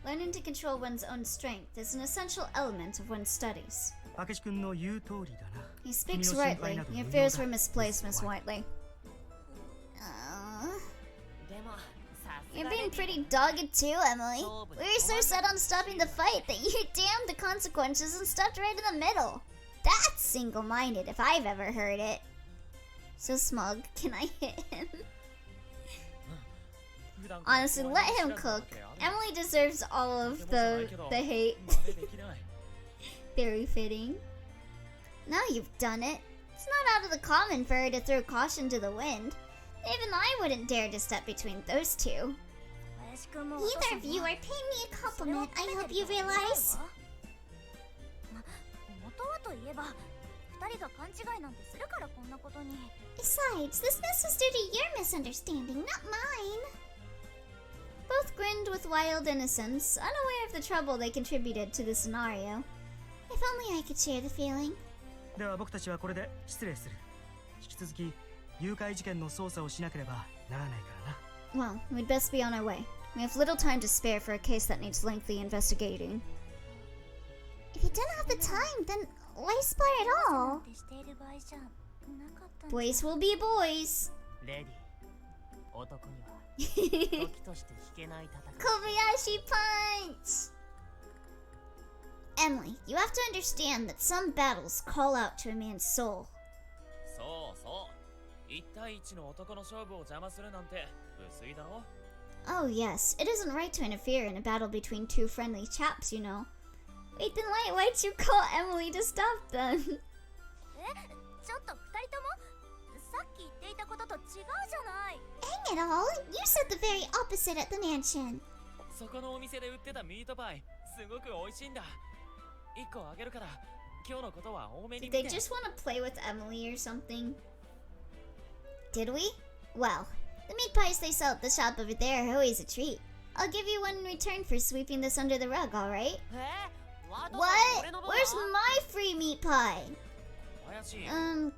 Learning to control one's own strength is an essential element of one's studies. 明智君の言う通りだな。 He speaks 君の心配 rightly. など Your 無用 fears だ were misplaced, Miss Whiteley. でもさす You're が being レディ pretty dogged too, Emily. We were so set on stopping the fight that you damned the consequences and stepped right in the middle. That's single-minded if I've ever heard it. So smug. Can I hit him? 普段から Honestly, 怖い let の知 him らず cook. だけある Emily deserves all of the hate. 真似できない。 Very fitting. Now you've done it. It's not out of the common for her to throw caution to the wind. Even I wouldn't dare to step between those two. 林くんも Neither of you are paying me a compliment, I hope you realize. 元はといえば二人が勘違いなんてするからこんなことに。 Besides, this mess was due to your misunderstanding, not mine. Both grinned with wild innocence, unaware of the trouble they contributed to the scenario. If only I could share the feeling. では僕たちはこれで失礼する。引き続き誘拐事件の捜査をしなければならないからな。 Well, we'd best be on our way. We have little time to spare for a case that needs lengthy investigating. If you didn't have the time, then why spar at all? なんてしている場合じゃなかったんだ。 Boys will be boys. レディ男には時として引けない戦い。 Kobayashi punch! Emily, you have to understand that some battles call out to a man's soul. そうそう1対1の男の勝負を邪魔するなんて薄いだろ。 Oh yes, it isn't right to interfere in a battle between two friendly chaps, you know. Wait, then why'd you call Emily to stop them? ちょっと二人ともさっき言っていたことと違うじゃない。 Hang it all, you said the very opposite at the mansion. そこのお店で売ってたミートパイすごく美味しいんだ。1個あげるから今日のことは多めに Did 見 they て。 just want to play with Emily or something? Did we? Well, the meat pies they sell at the shop over there are always a treat. I'll give you one in return for sweeping this under the rug, alright? わざわざ What? 俺の分は Where's my free meat pie? 林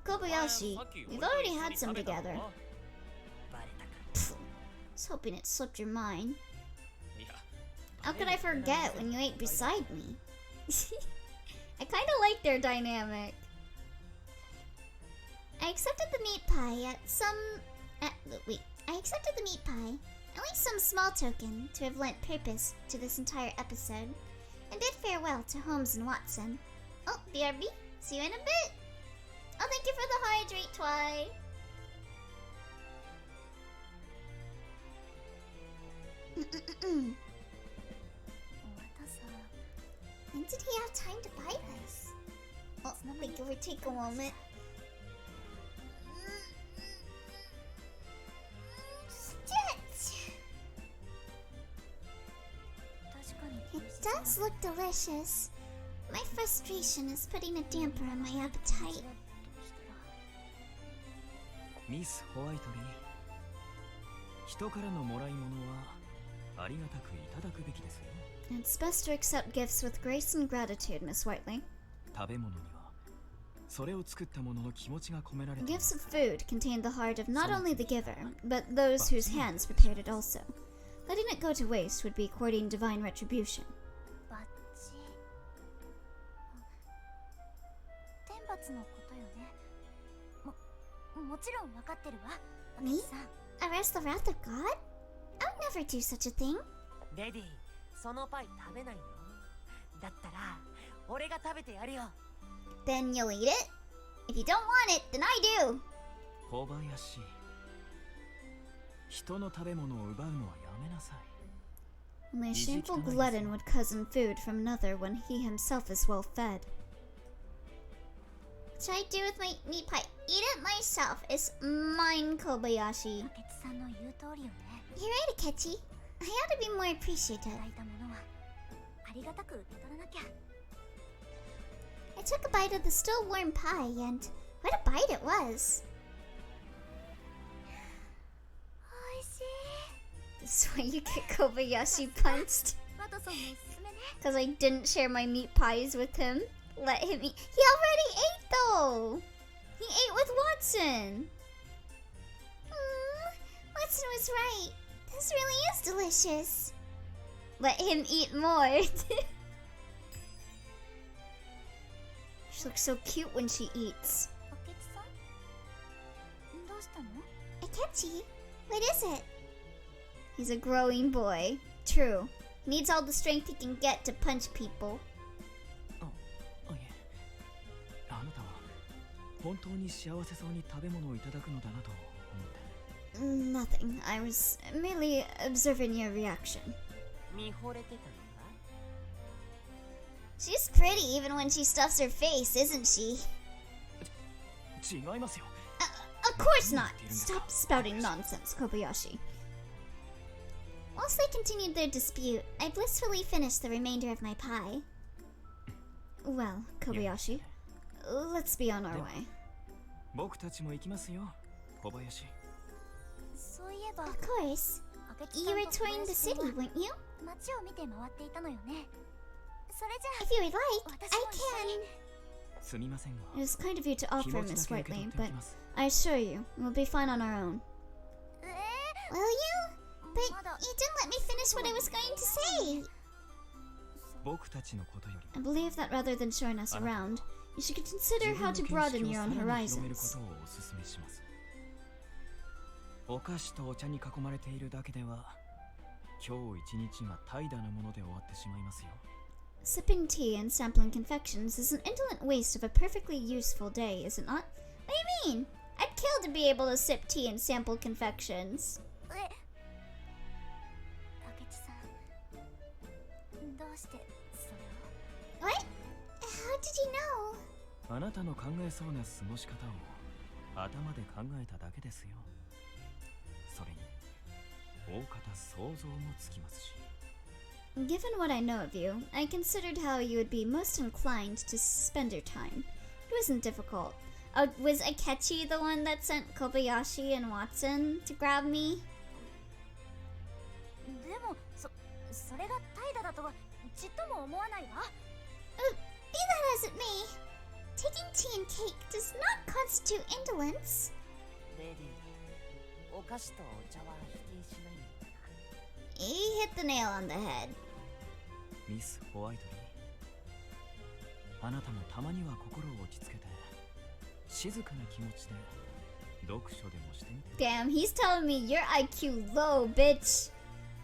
Kobayashi, さっき we've 俺と already 一緒 had に some 食べた together. の？バレたか。 I was hoping it slipped your mind. いや How could I forget when you ate beside me? I kinda like their dynamic. I accepted the meat pie I accepted the meat pie, at least some small token, to have lent purpose to this entire episode, and bid farewell to Holmes and Watson. Oh, BRB, see you in a bit. Oh, thank you for the hydrate, Twy. When did he have time to buy this? Oh, like, give or take a moment. It does look delicious. My frustration is putting a damper on my appetite. Miss ホワイトリー、人からのもらい物はありがたくいただくべきですよ。It's best to accept gifts with grace and gratitude, Miss Whiteley. 食べ物にはそれを作った者の気持ちが込められています。 Gifts of food contain the heart of not only the giver, but those whose hands prepared it also. Letting it go to waste would be courting divine retribution. バッチ天罰のことよね。もちろん分かってるわ。 Me? Arrest the wrath of God? I would never do such a thing. レディー、そのパイ食べないの？だったら俺が食べてやるよ。 Then you'll eat it? If you don't want it, then I do. 小林、人の食べ物を奪うのはやめなさい。 Only a shameful glutton would cozen food from another when he himself is well fed. What should I do with my meat pie? Eat it myself. It's mine, Kobayashi. 明智さんの言う通りよね。 You're right, Akechi. I ought to be more appreciative. いただいたものはありがたく受け取らなきゃ。 I took a bite of the still warm pie, and what a bite it was. おいしい。 This is why you get Kobayashi punched. ワトソンのおすすめね。 Because I didn't share my meat pies with him. Let him eat. He already ate, though. He ate with Watson. Watson was right. This really is delicious. Let him eat more. She looks so cute when she eats. 明智さんどうしたの？ Akechi, what is it? He's a growing boy. True. He needs all the strength he can get to punch people. いえ、あなたは本当に幸せそうに食べ物をいただくのだなと思って。 Nothing. I was merely observing your reaction. 見惚れてたのか？ She's pretty even when she stuffs her face, isn't she? 違いますよ。 Of course not. Stop spouting nonsense, Kobayashi. Whilst they continued their dispute, I blissfully finished the remainder of my pie. Well, Kobayashi, let's be on our way. 僕たちも行きますよ、小林。そういえば、 Of course. 明智 You さん were と小 touring the 林 city, 君は weren't you? 街を見て回っていたのよね。それじゃ If you would like, 私 I も一緒に。 can. すみませんが、 It was kind of you to 気 offer, 持ち Miss だけ受け Whiteley, 取ってお but きます。 I assure you, we'll be fine on our own. Will you? But まだ you didn't let me finish what I was going to say. 僕たちのことより I believe that rather than showing us around, you should consider 自 how 分 to の見 broaden 識を your さ own らに広めるこ horizons. とをお勧めします。お菓子とお茶に囲まれているだけでは、今日一日が怠惰なもので終わってしまいますよ。 Sipping tea and sampling confections is an indolent waste of a perfectly useful day, is it not? What do you mean? I'd kill to be able to sip tea and sample confections. 明智さん、どうしてそれを？ What? How did you know? あなたの考えそうな過ごし方を頭で考えただけですよ。それに大方想像もつきますし。 Given what I know of you, I considered how you would be most inclined to spend your time. It wasn't difficult. Oh, was Akechi the one that sent Kobayashi and Watson to grab me? でもそれが怠惰だとはちっとも思わないわ。 Be that as it may, taking tea and cake does not constitute indolence. レディー、お菓子とお茶は否定しないのかな。 You hit the nail on the head. ミス・ホワイトリー、あなたもたまには心を落ち着けて静かな気持ちで読書でもしてみて。 Damn, he's telling me your IQ low, bitch.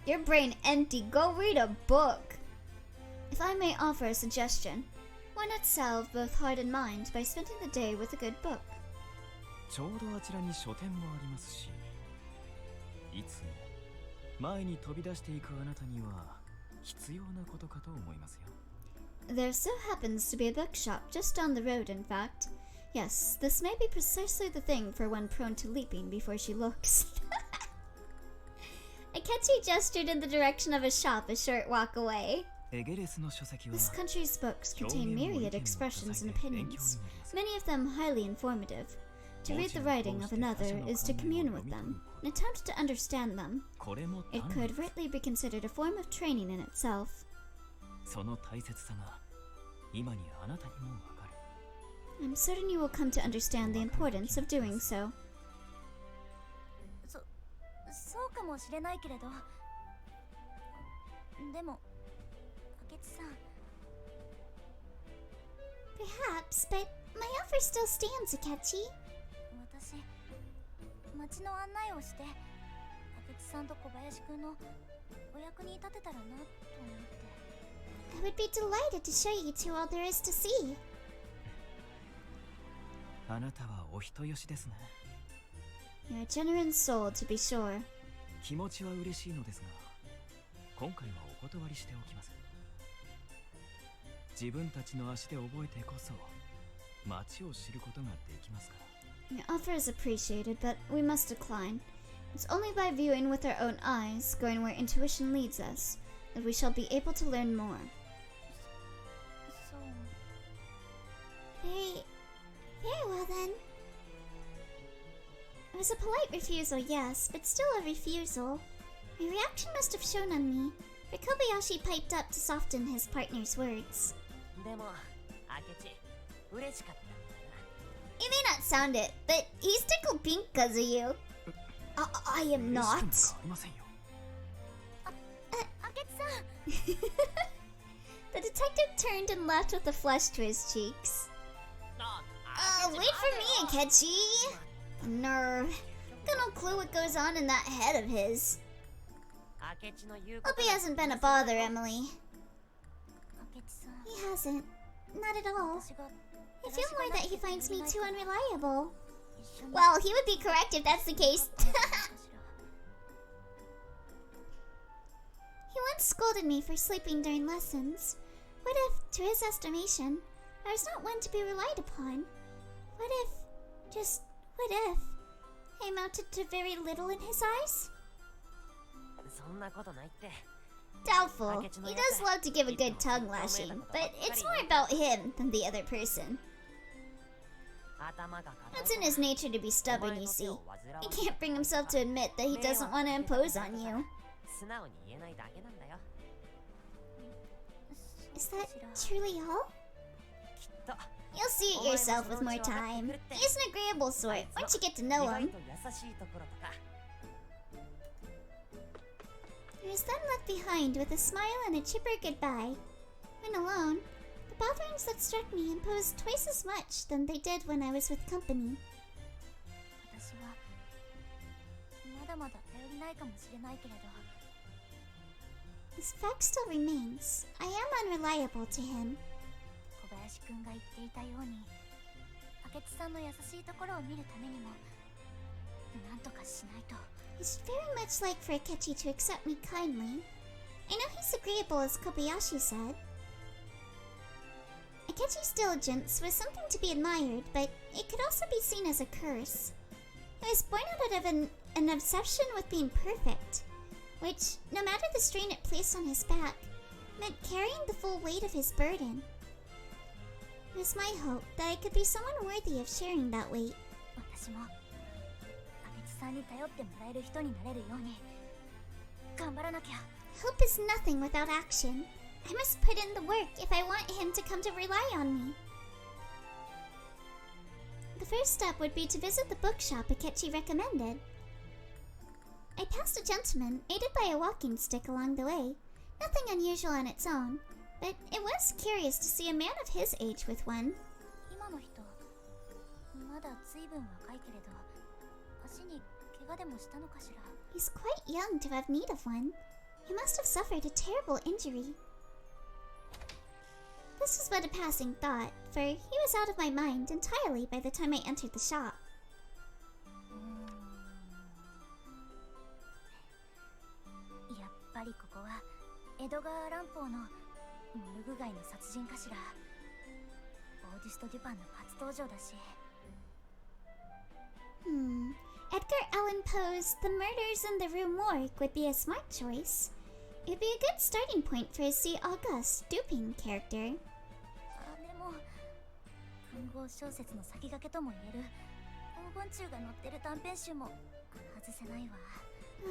Your brain empty. Go read a book. If I may offer a suggestion, why not salve both heart and mind by spending the day with a good book? ちょうどあちらに書店もありますし、いつも前に飛び出していくあなたには必要なことかと思いますよ。There so happens to be a bookshop just down the road, in fact. Yes, this may be precisely the thing for one prone to leaping before she looks. Akechi gestured in the direction of a shop a short walk away. This country's books contain myriad expressions and opinions, many of them highly informative. To read the writing of another is to commune with them, and attempt to understand them. It could rightly be considered a form of training in itself. I'm certain you will come to understand the importance of doing so. そうかもしれないけれど、でも、明智さん。Perhaps, but my offer still stands, Akechi. 私、街の案内をして、明智さんと小林くんのお役に立てたらなと思って。I would be delighted to show you to all there is to see. あなたはお人よしですね。You're a genuine soul, to be sure. 気持ちは嬉しいのですが、今回はお断りしておきます。自分たちの足で覚えてこそ街を知ることができますから。Your offer is appreciated, but we must decline. It's only by viewing with our own eyes, going where intuition leads us, that we shall be able to learn more. Very well then. It was a polite refusal, yes, but still a refusal. My reaction must have shown on me, for Kobayashi piped up to soften his partner's words. You may not sound it, but he's tickled pink because of you. I am not. The detective turned and laughed with a flush to his cheeks. Wait for me, Akechi. Nerve. Got no clue what goes on in that head of his. Hope he hasn't been a bother, Emily. He hasn't. Not at all. I feel more that he finds me too unreliable. Well, he would be correct if that's the case. He once scolded me for sleeping during lessons. What if, to his estimation, I was not one to be relied upon? What if, just what if, I amounted to very little in his eyes? Doubtful. He does love to give a good tongue lashing, but it's more about him than the other person. It's in his nature to be stubborn, you see. He can't bring himself to admit that he doesn't want to impose on you. Is that truly all? You'll see it yourself with more time. He's an agreeable sort, once you get to know him. He was then left behind with a smile and a chipper goodbye. When alone, the botherings that struck me imposed twice as much than they did when I was with company. This fact still remains. I am unreliable to him. It's very much like for Akechi to accept me kindly. I know he's agreeable, as Kobayashi said. Akechi's diligence was something to be admired, but it could also be seen as a curse. It was born out of an obsession with being perfect, which, no matter the strain it placed on his back, meant carrying the full weight of his burden. It was my hope that I could be someone worthy of sharing that weight. Hope is nothing without action. I must put in the work if I want him to come to rely on me. The first step would be to visit the bookshop Akechi recommended. I passed a gentleman, aided by a walking stick along the way. Nothing unusual on its own, but it was curious to see a man of his age with one. He's quite young to have need of one. He must have suffered a terrible injury. This was but a passing thought, for he was out of my mind entirely by the time I entered the shop. モルグ街の殺人かしら。オーギュスト・デュパンの初登場だし。Edgar Allan Poe's The Murders in the Rue Morgue would be a smart choice. It would be a good starting point for his C. August Dupin character. でも文豪小説の先駆けとも言える黄金虫が載ってる短編集も外せないわ。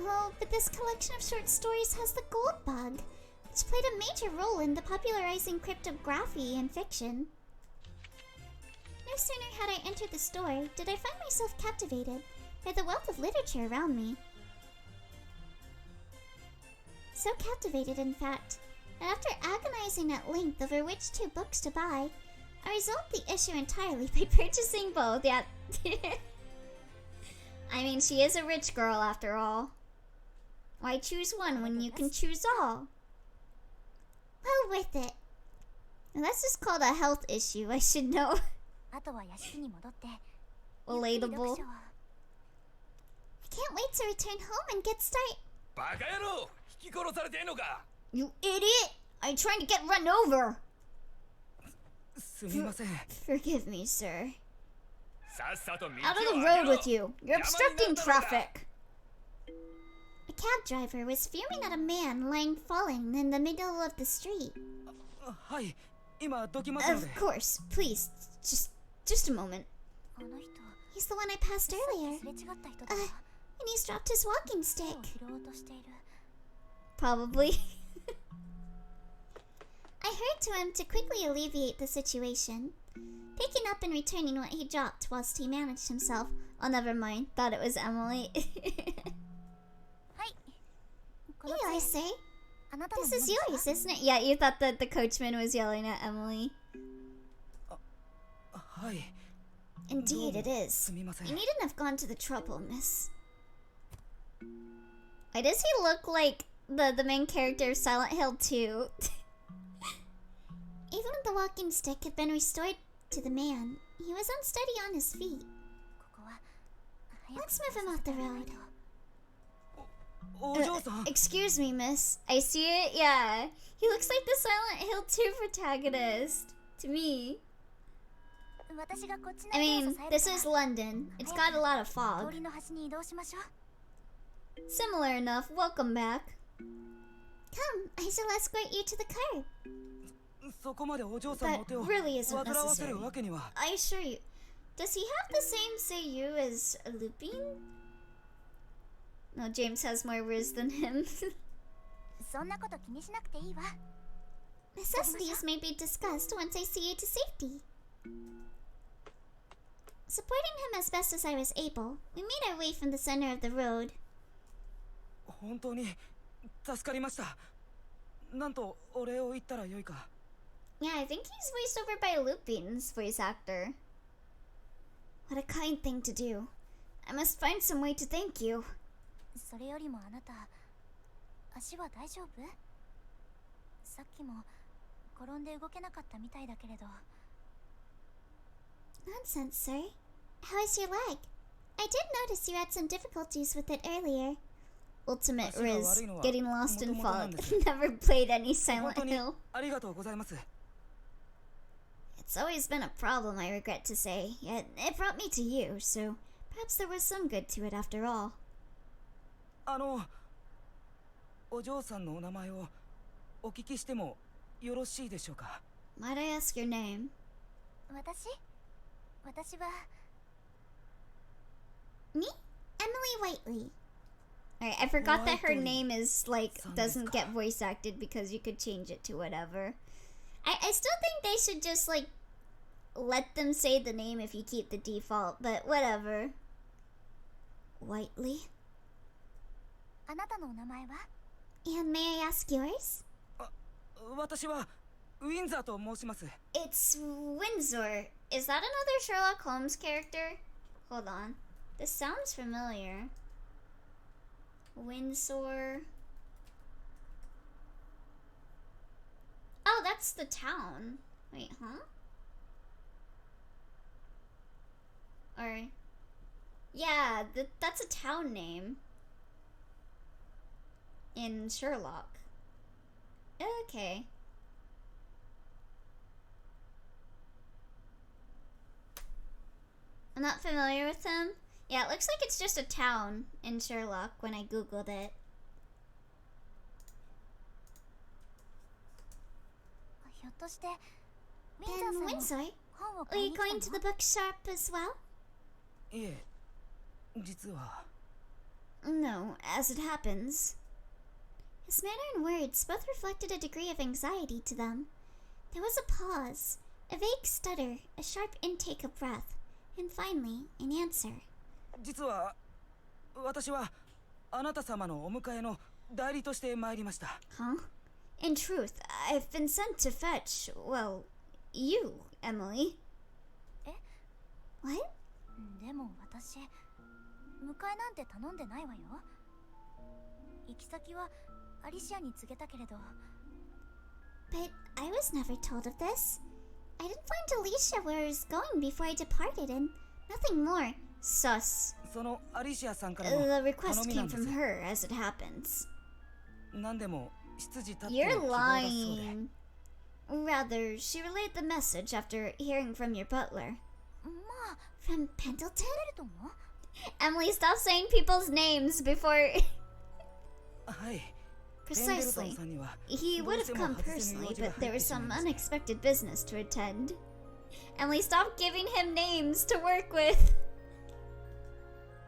Oh, but this collection of short stories has the gold bug, which played a major role in the popularizing cryptography in fiction. No sooner had I entered the store did I find myself captivated by the wealth of literature around me. So captivated, in fact, that after agonizing at length over which two books to buy, I resolved the issue entirely by purchasing both. Yeah. I mean, she is a rich girl after all. Why choose one when you can choose all? Well worth it. And that's just called a health issue, I should know. あとは屋敷に戻って Relatable. I can't wait to return home and get started. バカ野郎、引き殺されてんのか? You idiot! I'm trying to get run over. すみません。Forgive me, sir. さっさと道を Out of the road with you. You're obstructing traffic. A cab driver was fuming at a man lying fallen in the middle of the street. はい、今どきますの Of で。 course, please, just a moment. あの人 He's the one I passed さっ earlier. きすれ違った人だ And he's dropped his walking 手 stick. を拾おうとしている。 Probably. I hurried to him to quickly alleviate the situation, picking up and returning what he dropped whilst he managed himself. Oh, never mind. Thought it was Emily. はいこ Here の I 杖 say. あなたの This もの is ですか yours, isn't it? Yeah, you thought that the coachman was yelling at Emily. はい。 Indeed, it is. すみません You。needn't have gone to the trouble, miss. Why does he look like the main character of Silent Hill 2? Even when the walking stick had been restored to the man, he was unsteady on his feet. ここは Let's move him off the road. お嬢さん。 Excuse me, miss. I see it? Yeah. He looks like the Silent Hill 2 protagonist. To me. 私がこっちの I 手を mean, 支える this から is London. It's got a lot of 通 fog. りの端に移動しましょう。 Similar enough. Welcome back. Come, I shall escort you to the car. そこまでお嬢さん That の手を really isn't 煩わせ necessary. るわけには。 I assure you. Does he have the same seiyuu as Lupin? No, James has more words than him. そんなこと気にしなくていいわ。 Necessities may be discussed once I see you to safety. Supporting him as best as I was able, we made our way from the center of the road. 本当に助かりました。なんとお礼を言ったらよいか。 Yeah, I think he's voiced over by Lupin's voice actor. What a kind thing to do. I must find some way to thank you. それよりもあなた足は大丈夫？さっきも転んで動けなかったみたいだけれど。 Nonsense, sir. How is your leg? I did notice you had some difficulties with it earlier. Ultimate Riz, getting lost in fog. Never played any 本 Silent 当に Hill. ありがとうございます。 It's always been a problem, I regret to say, yet it brought me to you, so perhaps there was some good to it after all. お嬢さんのお名前をお聞きしてもよろしいでしょうか。 Might I ask your name? 私は Me? Emily Whiteley. Alright, I forgot that her name is, like, doesn't get voice acted because you could change it to whatever. I still think they should just, like, let them say the name if you keep the default, but whatever. Whiteley? あなたのお名前は？ And may I ask yours? 私はウィンザーと申します。 It's Windsor. Is that another Sherlock Holmes character? Hold on. This sounds familiar. Windsor. Oh, that's the town. Wait, huh? Or... Yeah, that's a town name. In Sherlock. Okay. I'm not familiar with him. Yeah, it looks like it's just a town in Sherlock when I googled it. Then Windsor, are you going to the bookshop as well? いえ、実は。 No, as it happens. His manner and words both reflected a degree of anxiety to them. There was a pause, a vague stutter, a sharp intake of breath, and finally, an answer. 実は、私はあなた様のお迎えの代理として参りました。 Huh? In truth, I've been sent to fetch, well, you, Emily. え? What? でも私、迎えなんて頼んでないわよ。行き先はアリシアに告げたけれど。But I was never told of this. I didn't find Alicia where I was going before I departed, and nothing more. Sus. そのアリシアさんからの The request came from her, as it happens. 何でも執事たって You're lying. Rather, she relayed the message after hearing from your butler. まあ、 From Pendleton? ペルトンは Emily, stop saying people's names before... はい。 Precisely. He would have come personally, but there was some unexpected business to attend. Emily, stop giving him names to work with.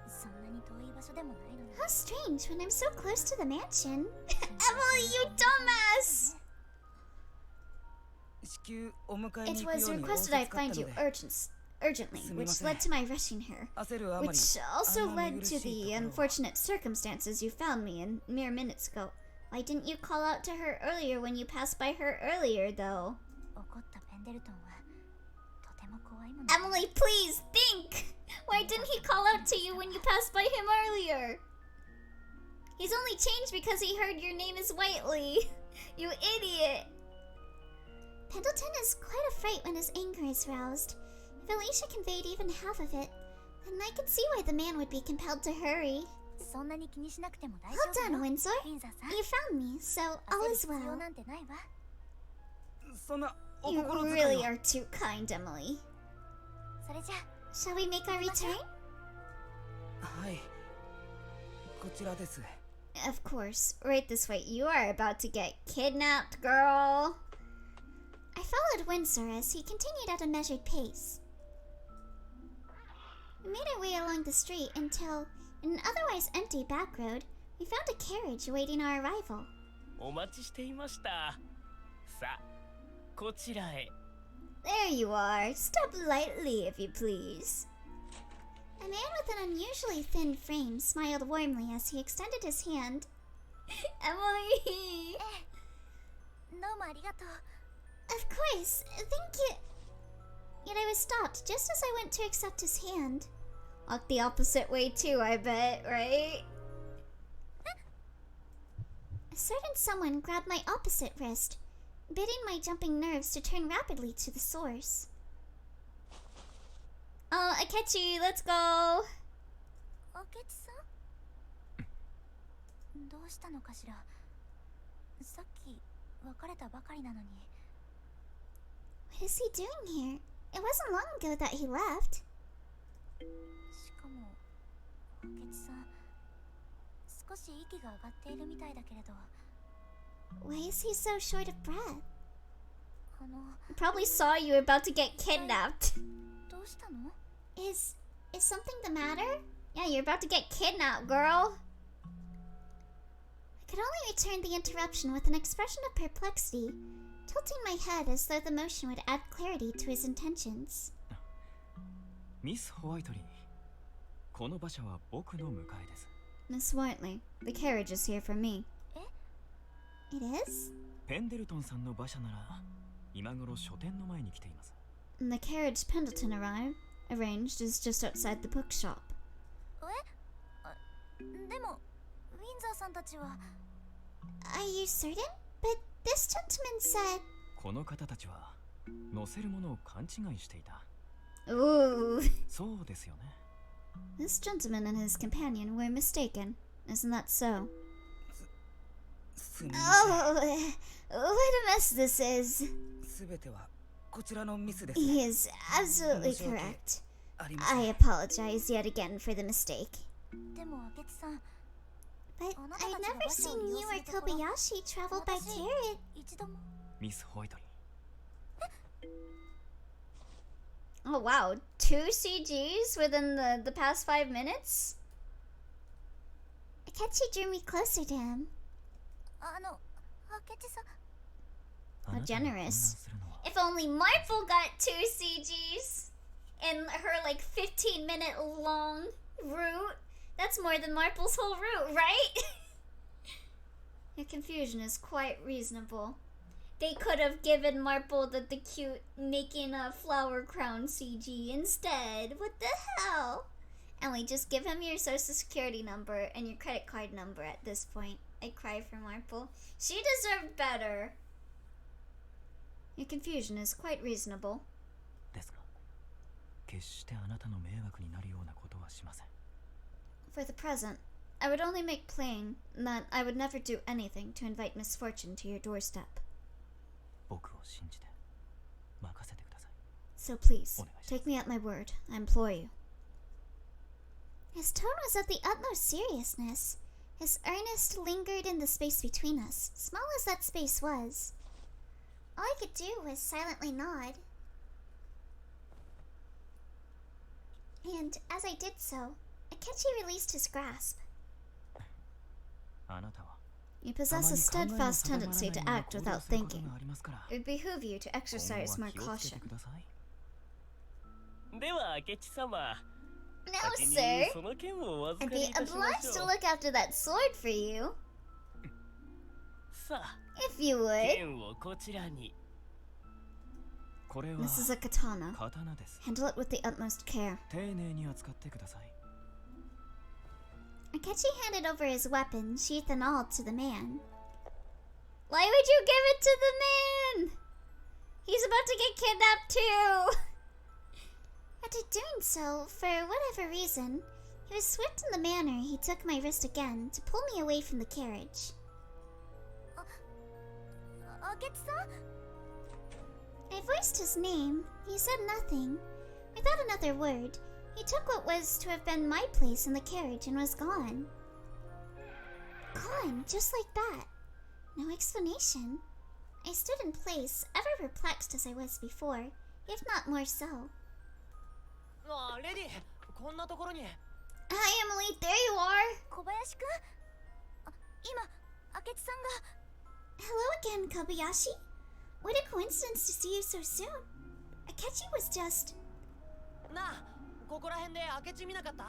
そんなに遠い場所でもないのに。 How strange when I'm so close to the mansion. Emily, you dumbass! It was requested I find you urgently, which led to my rushing her, which also led to the unfortunate circumstances you found me in mere minutes ago. Why didn't you call out to her earlier when you passed by her earlier, though? 怒ったペンデルトンはとても怖いもの。 Emily, please think! Why didn't he call out to you when you passed by him earlier? He's only changed because he heard your name is Whiteley. You idiot! Pendleton is quite a fright when his anger is roused. If Alicia conveyed even half of it, then I could see why the man would be compelled to hurry. そんなに気にしなくても大丈 Well 夫 done, よ。 Windsor. ウィンザーさん。 You found me, so 焦 all る is 必要 well. なんてないわ。そんなお You 心遣い really を are too kind, Emily. それじゃあ。 Shall we make our return? はい。こちらです。 Of course. Right this way. You are about to get kidnapped, girl. I followed Windsor as he continued at a measured pace. We made our way along the street until, in an otherwise empty back road, we found a carriage awaiting our arrival. お待ちしていました。さあ、こちらへ。 There you are. Step lightly, if you please. A man with an unusually thin frame smiled warmly as he extended his hand. Emily! どうもありがとう。 Of course, thank you. Yet I was stopped just as I went to accept his hand. Walk the opposite way too, I bet, right? A certain someone grabbed my opposite wrist, bidding my jumping nerves to turn rapidly to the source. Oh, Akechi, let's go! 明智さんどうしたのかしら。さっき別れたばかりなのに。 What is he doing here? It wasn't long ago that he left. しかも明智さん少し息が上がっているみたいだけれど。 Why is he so short of breath? あの Probably saw you about to get kidnapped. どうしたの？ Is something the matter? Yeah, you're about to get kidnapped, girl. I could only return the interruption with an expression of perplexity, tilting my head as though the motion would add clarity to his intentions. ミス・ホワイトリー、この馬車は僕の迎えです。 Miss Whiteley, the carriage is here for me. It is? ペンデルトンさんの馬車なら今頃書店の前に来ています。 And the carriage Pendleton arranged is just outside the bookshop. でもウィンザーさんたちは。 Are you certain? But this gentleman said... この方たちは乗せるものを勘違いしていた。 Ooh. そうですよね。 This gentleman and his companion were mistaken. Isn't that so? すみません。 Oh, what a mess this is. すべてはこちらのミスです。 He is absolutely correct. I apologize yet again for the mistake. でも明智さん But I've never seen you or Kobayashi travel by carrot. 一度もミス・ホイトリー Oh wow, 2 CGs within the past 5 minutes? Akechi drew me closer to him. 明智さん How generous. If only Marple got 2 CGs in her like 15-minute long route. That's more than Marple's whole route, right? Your confusion is quite reasonable. They could have given Marple the cute making a flower crown CG instead. What the hell? Emily, just give him your social security number and your credit card number at this point. I cry for Marple. She deserved better. Your confusion is quite reasonable. ですが決してあなたの迷惑になるようなことはしません For the present, I would only make plain that I would never do anything to invite misfortune to your doorstep. 僕を信じて任せてください So please, take me at my word. I implore you. His tone was of the utmost seriousness. His earnest lingered in the space between us, small as that space was. All I could do was silently nod. And as I did so, Akechi released his grasp. あなたは You possess a steadfast tendency to act without thinking. It would behoove you to exercise more caution. では明智様 No, sir. I'd be obliged to look after that sword for you. さあ If you would. 剣をこちらにこれは This is a katana. 刀です Handle it with the utmost care. 丁寧に扱ってください Akechi handed over his weapon, sheath and all, to the man. Why would you give it to the man? He's about to get kidnapped too. After doing so, for whatever reason, he was swift in the manner he took my wrist again to pull me away from the carriage. 明智さん I voiced his name. He said nothing. Without another word, he took what was to have been my place in the carriage and was gone. Gone, just like that. No explanation. I stood in place, ever perplexed as I was before, if not more so. あレディこんなところに Hi, Emily, there you are. 小林くん今明智さんが Hello again, Kobayashi. What a coincidence to see you so soon. Akechi was just... なあここら辺で明智見なかった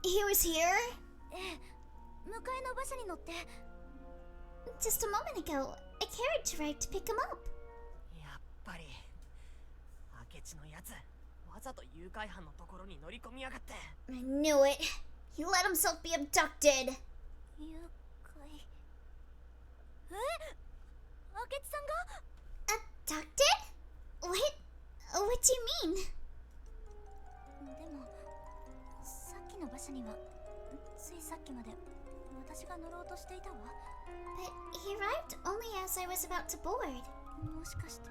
He was here? ええ迎えの馬車に乗って Just a moment ago, a carriage arrived to pick him up. やっぱり明智のやつわざと誘拐犯のところに乗り込みやがって I knew it. He let himself be abducted. 誘拐え明智さんが Abducted? What do you mean? でもさっきの馬車にはついさっきまで私が乗ろうとしていたわ But he arrived only as I was about to board. もしかして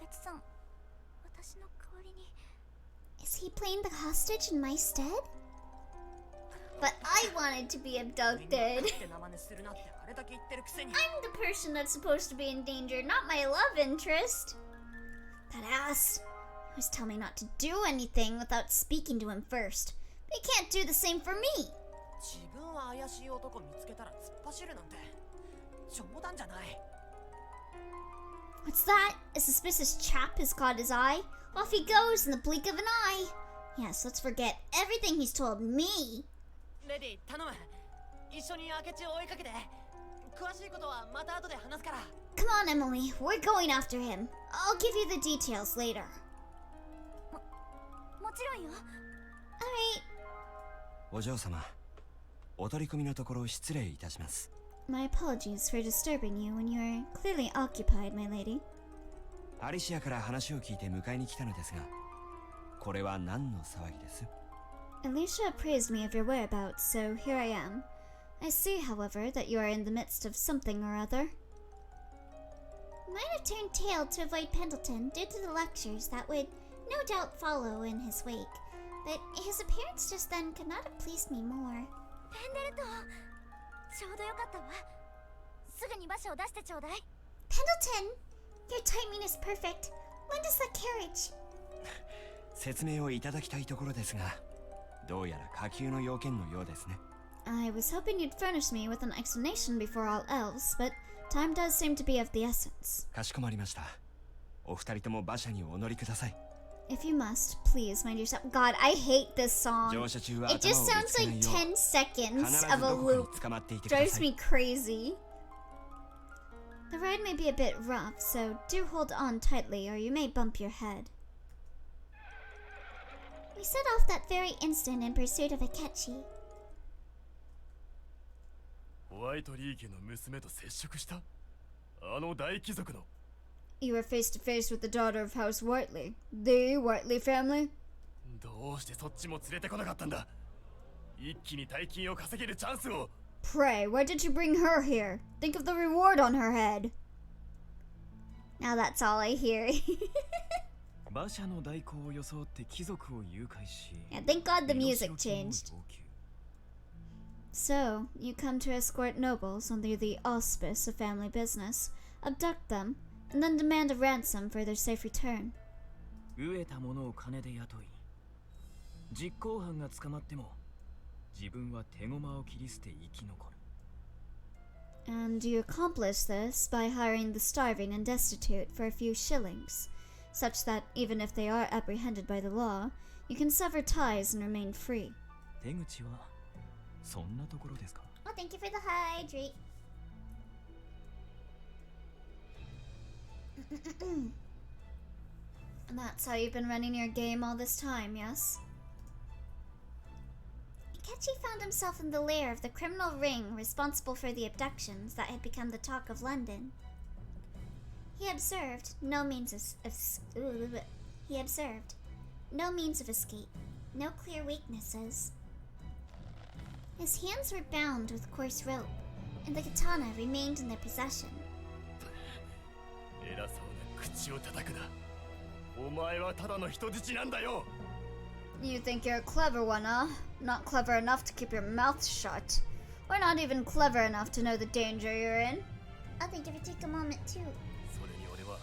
明智さん私の代わりに Is he playing the hostage in my stead? But I wanted to be abducted. I'm the person that's supposed to be in danger, not my love interest. That ass. He was telling me not to do anything without speaking to him first. But he can't do the same for me. 自分は怪しい男見つけたら突っ走るなんて冗談じゃない What's that? A suspicious chap has caught his eye? Off he goes in the blink of an eye. Yes, let's forget everything he's told me. レディ頼む一緒に明智を追いかけて詳しいことはまた後で話すから Come on, Emily. We're going after him. I'll give you the details later. もちろんよ Alright. お嬢様お取り込みのところ失礼いたします My apologies for disturbing you when you are clearly occupied, my lady. アリシアから話を聞いて迎えに来たのですがこれは何の騒ぎです Alicia apprised me of your whereabouts, so here I am. I see, however, that you are in the midst of something or other. Might have turned tail to avoid Pendleton due to the lectures that would no doubt follow in his wake, but his appearance just then could not have pleased me more. ペンデルトちょうどよかったわすぐに馬車を出してちょうだい Pendleton! Your timing is perfect. When does that carriage? 説明をいただきたいところですが、どうやら下級の要件のようですね。I was hoping you'd furnish me with an explanation before all else, but time does seem to be of the essence. かしこまりました。お二人とも馬車にお乗りください。If you must, please mind yourself. God, I hate this song. 乗車中は It 頭 just をぶ sounds つけな like いよう 10 seconds 必ず of a どこかに loop. 捕まっていてくだ Drives さい。 me crazy. The ride may be a bit rough, so do hold on tightly or you may bump your head. We set off that very instant in pursuit of Akechi. ホワイトリー家の娘と接触した？あの大貴族の。You were face to face with the daughter of House Whiteley. The Whiteley family? どうしてそっちも連れてこなかったんだ？一気に大金を稼げるチャンスを。Pray, why did you bring her here? Think of the reward on her head. Now that's all I hear. 馬車の代行を装って貴族を誘拐し Yeah, thank God the music changed. So, you come to escort nobles under the auspice of family business, abduct them, and then demand a ransom for their safe return. 飢えた者を金で雇い実行犯が捕まっても自分は手駒を切り捨て生き残る And you accomplish this by hiring the starving and destitute for a few shillings, such that even if they are apprehended by the law, you can sever ties and remain free. 手口はそんなところですか Oh, thank you for the hydrate. And that's how you've been running your game all this time, yes? Akechi found himself in the lair of the criminal ring responsible for the abductions that had become the talk of London. He observed no means of escape, no clear weaknesses. His hands were bound with coarse rope, and the katana remained in their possession. 偉そうな口を叩くな。お前はただの人質なんだよ。You think you're a clever one, huh? Not clever enough to keep your mouth shut. Or not even clever enough to know the danger you're in. I think if you take a moment too. それに俺は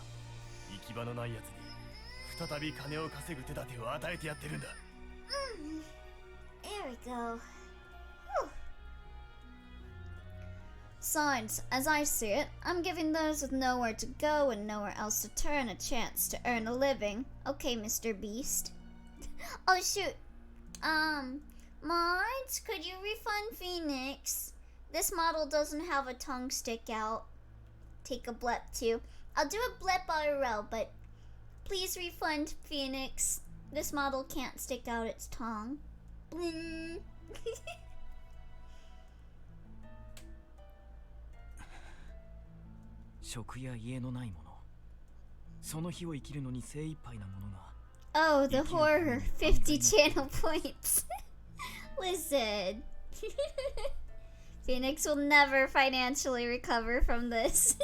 行き場のないやつに再び金を稼ぐ手立てを与えてやってるんだ。There we go. Whew. Signs, as I see it, I'm giving those with nowhere to go and nowhere else to turn a chance to earn a living. Okay, Mr. Beast. Oh shoot. Mods, could you refund Phoenix? This model doesn't have a tongue stick out. Take a blip too. I'll do a blip IRL, but please refund Phoenix. This model can't stick out its tongue. Bling. 食や家のない者その日を生きるのに精一杯な者が Oh, the horror. 50 channel points. Listen. Phoenix will never financially recover from this.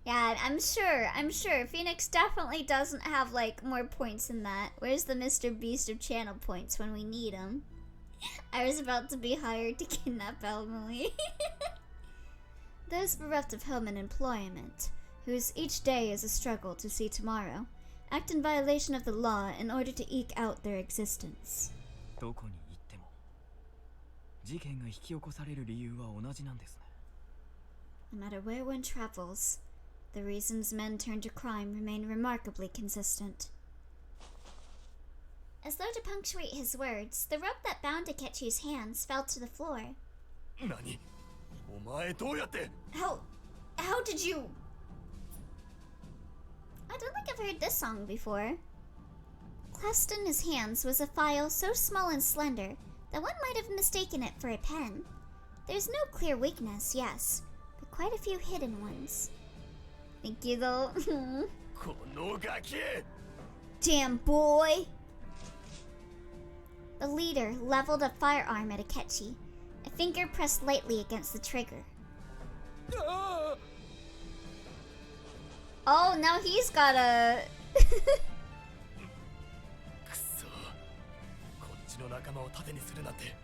Yeah, I'm sure. Phoenix definitely doesn't have, like, more points than that. Where's the Mr. Beast of channel points when we need him? I was about to be hired to kidnap Emily. Those bereft of home and employment, whose each day is a struggle to see tomorrow, act in violation of the law in order to eke out their existence. どこに行っても事件が引き起こされる理由は同じなんですね No matter where one travels, the reasons men turn to crime remain remarkably consistent. As though to punctuate his words, the rope that bound Akechi's hands fell to the floor. 何？お前どうやって？ How did you... I don't think I've heard this song before. Clasped in his hands was a file so small and slender that one might have mistaken it for a pen. There's no clear weakness, yes, but quite a few hidden ones. Thank you, though. このガキ！ Damn, boy! The leader leveled a firearm at Akechi. A finger pressed lightly against the trigger. Oh, now he's got a... ちの仲間を盾にするなんて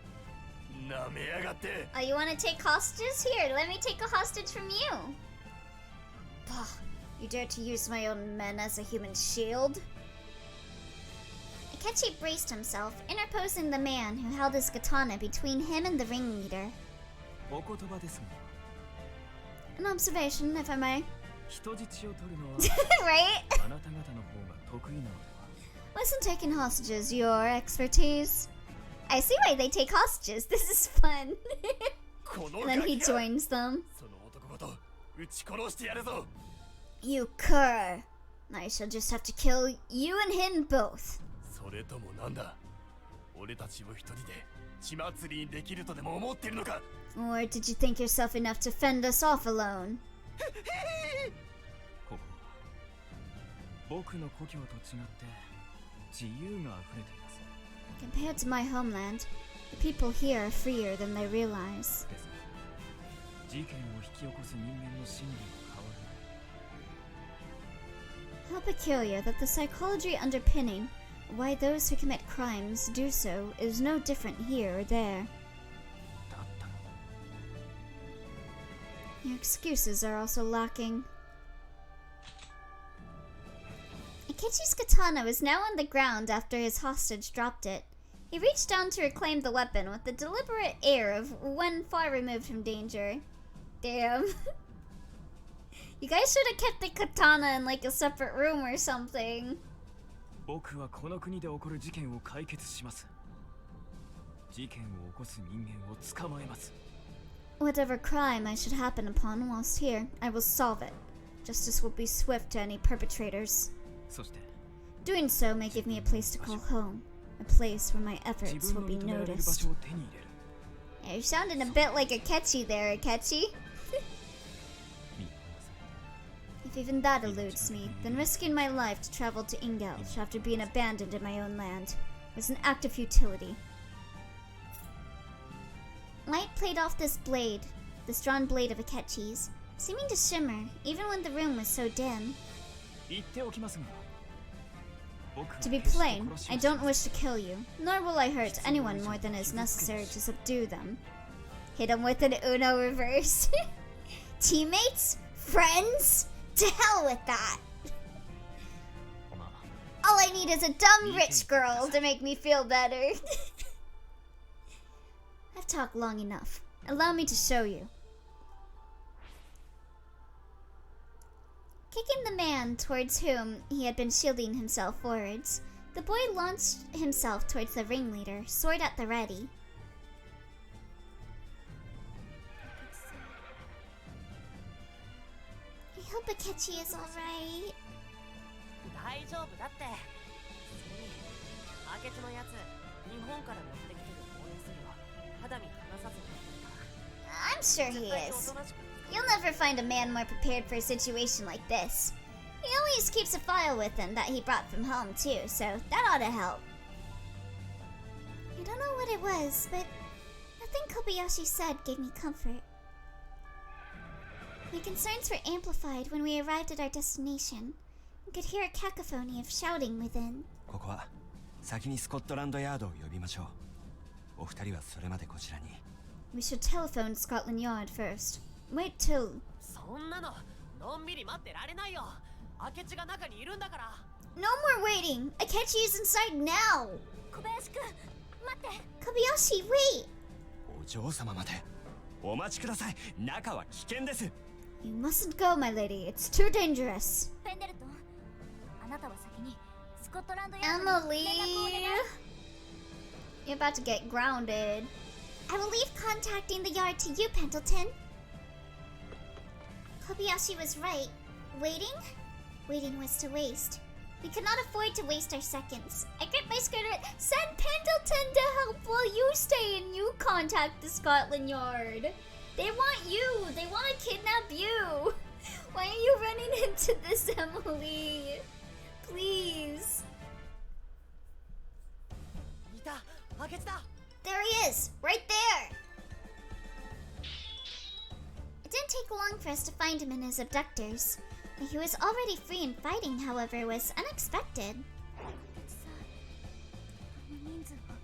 なめやがって。 Oh, you want to take hostages? Here, let me take a hostage from you. Bah, you dare to use my own men as a human shield? Akechi braced himself, interposing the man who held his katana between him and the ringleader. お言葉ですが、 An observation, if I may. 人質を取るのは Right? あなた方の方が得意なのでは。 Wasn't taking hostages your expertise? I see why they take hostages. This is fun. この And then he ガキが joins them. その男ごと撃ち殺してやるぞ。 You cur. I shall just have to kill you and him both. それともなんだ、俺たちを一人で血祭りにできるとでも思ってるのか。 Or did you think yourself enough to fend us off alone? ここは僕の故郷と違って自由が溢れています。 Compared to my homeland, the people here are freer than they realize. ですが、事件を引き起こす人間の心理は変わらない。 How peculiar that the psychology underpinning why those who commit crimes do so is no different here or there. だったら Your excuses are also lacking. Akechi's katana was now on the ground after his hostage dropped it. He reached down to reclaim the weapon with the deliberate air of one far removed from danger. Damn. You guys should have kept the katana in like a separate room or something. 僕はこの国で起こる事件を解決します。事件を起こす人間を捕まえます。 Whatever crime I should happen upon whilst here, I will solve it. Justice will be swift to any perpetrators. そして Doing so may give me a place to call home, a place where my 自 efforts 分 will の be 認められる場 noticed. 所を手に入れる。 Yeah, you're sounding a bit like Akechi there, Akechi. 見てください。 If even that eludes me, then risking my life to travel to Ingelj after being abandoned in my own land was an act of futility. Light played off this blade, this drawn blade of Akechi's, seeming to shimmer even when the room was so dim. 言っておきますが、僕は To be 決して plain, 殺し I はしま don't wish to kill you, nor will I hurt anyone more than is necessary to subdue them. Hit him with an Uno reverse. Teammates? Friends? To hell with that! せん。まあ All I need is a dumb rich girl to make me feel better. I've talked long enough. Allow me to show you. Kicking the man towards whom he had been shielding himself forwards, the boy launched himself towards the ringleader, sword at the ready. I hope Akechi is alright. 大丈夫だって。それに明智のやつ日本から持ってきてる応援するよ。肌身離さずに。 I'm sure he 絶対に is. おとなしく You'll never find a man more prepared for a situation like this. He always keeps a file with him that he brought from home, too, so that ought to help. I don't know what it was, but nothing Kobayashi said gave me comfort. My concerns were amplified when we arrived at our destination. I could hear a cacophony of shouting within. ここは先にスコットランドヤードを呼びましょう。お二人はそれまでこちらに。 We should telephone Scotland Yard first. Wait till... そんなののんびり待ってられないよ。明智が中にいるんだから。 No more waiting! Akechi is inside now! 小林くん待って。 Kobayashi, wait! お嬢様までお待ちください。中は危険です。 You mustn't go, my lady. It's too dangerous. ペンデルトン、あなたは先にスコットランドヤード Emily! に連絡をお願い。 You're about to get grounded. I will leave contacting the yard to you, Pendleton. Kobayashi was right. Waiting? Waiting was to waste. We could not afford to waste our seconds. I gripped my skirt. Send Pendleton to help while you stay and you contact the Scotland Yard. They want you. They want to kidnap you. Why are you running into this, Emily? Please. いた、明智だ。 There he is, right there! It didn't take long for us to find him and his abductors. That he was already free and fighting, however, was unexpected. さあ、あの人数は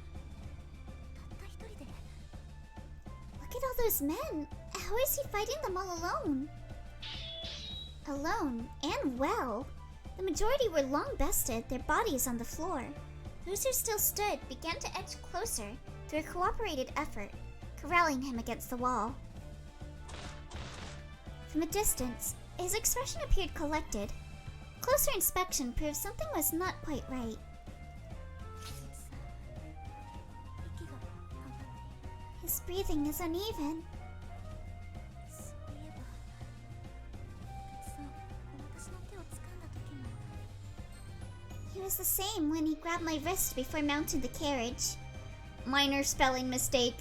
those men? How is he fighting them all alone? Alone, and well. The majority were long bested, their bodies on the floor. Those who still stood began to edge closer through a cooperated effort, corralling him against the wall. From a distance, his expression appeared collected. Closer inspection proved something was not quite right. His breathing is uneven. He was the same when he grabbed my wrist before mounting the carriage. Minor spelling mistake.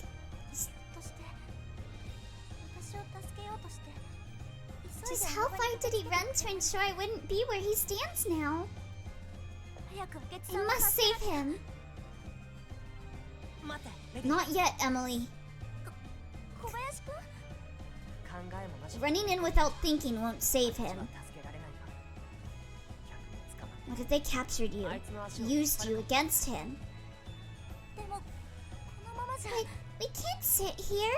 Just how far did he run to ensure I wouldn't be where he stands now? I must save him. Not yet, Emily. Running in without thinking won't save him. What if they captured you? Used you against him? But we can't sit here.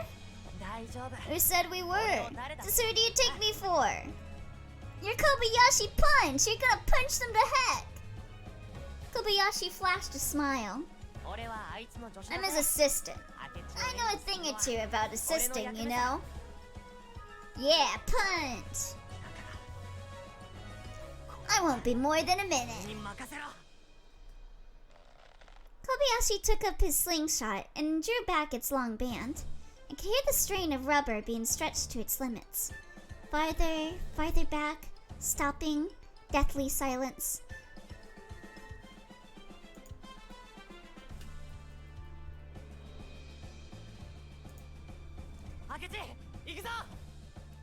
Who said we were? So who do you take me for? You're Kobayashi Punch! You're gonna punch them to heck! Kobayashi flashed a smile. I'm his assistant. I know a thing or two about assisting, you know? Yeah, punch! I won't be more than a minute. Kobayashi took up his slingshot and drew back its long band. I could hear the strain of rubber being stretched to its limits. Farther, farther back, stopping, deathly silence.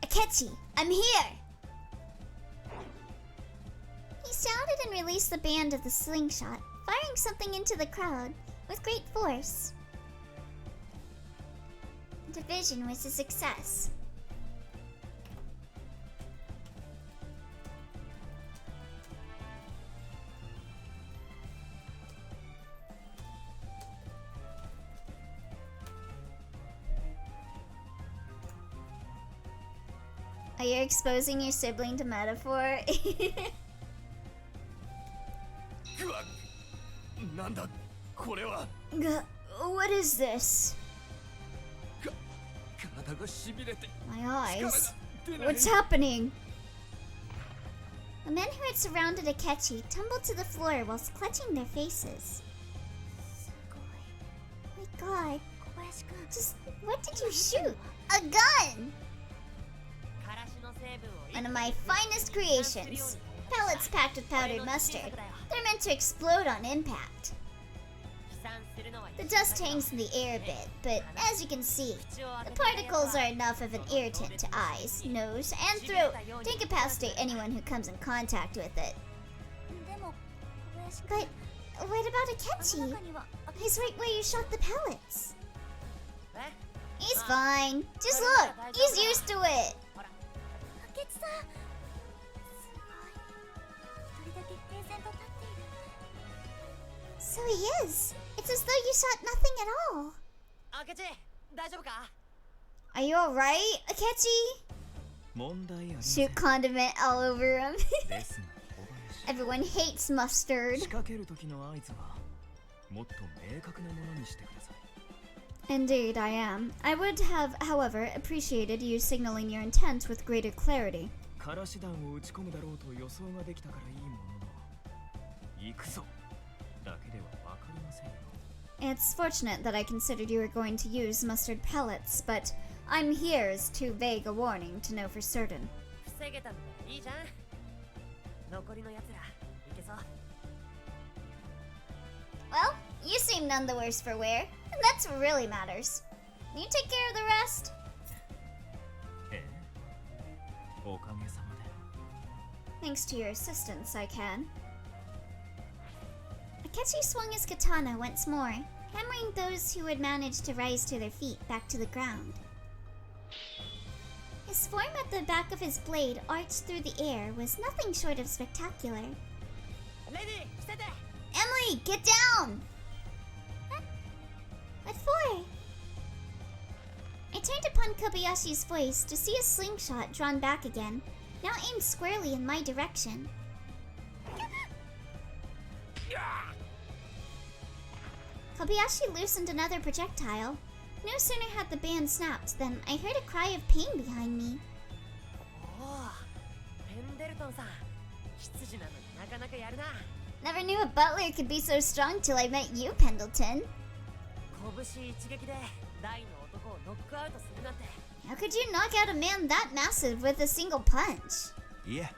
Akechi, I'm here! He shouted and released the band of the slingshot, firing something into the crowd with great force. The division was a success. Are you exposing your sibling to metaphor? What is this? My eyes. What's happening? The men who had surrounded Akechi tumbled to the floor whilst clutching their faces. My god. Just what did you shoot? A gun! One of my finest creations. Pellets packed with powdered mustard. They're meant to explode on impact. The dust hangs in the air a bit, but as you can see, the particles are enough of an irritant to eyes, nose, and throat to incapacitate anyone who comes in contact with it. But what about Akechi? He's right where you shot the pellets. He's fine. Just look, he's used to it. So he is. It's as though you shot nothing at all. Are you alright, Akechi? Shoot condiment all over him. Everyone hates mustard. Indeed, I am. I would have, however, appreciated you signaling your intent with greater clarity. It's fortunate that I considered you were going to use mustard pellets, but I'm here is too vague a warning to know for certain. Well, you seem none the worse for wear, and that's what really matters. You take care of the rest. Thanks to your assistance, I can. Akechi swung his katana once more, hammering those who had managed to rise to their feet back to the ground. His form at the back of his blade arched through the air was nothing short of spectacular. Emily, get down! Huh? What for? I turned to upon Kobayashi's voice to see a slingshot drawn back again, now aimed squarely in my direction. Kobayashi loosened another projectile. No sooner had the band snapped than I heard a cry of pain behind me. Oh, Pendleton-san. 羊なのになかなかやるな。 Never knew a butler could be so strong till I met you, Pendleton. 拳一撃で大の男をノックアウトするなんて。 How could you knock out a man that massive with a single punch? いえ、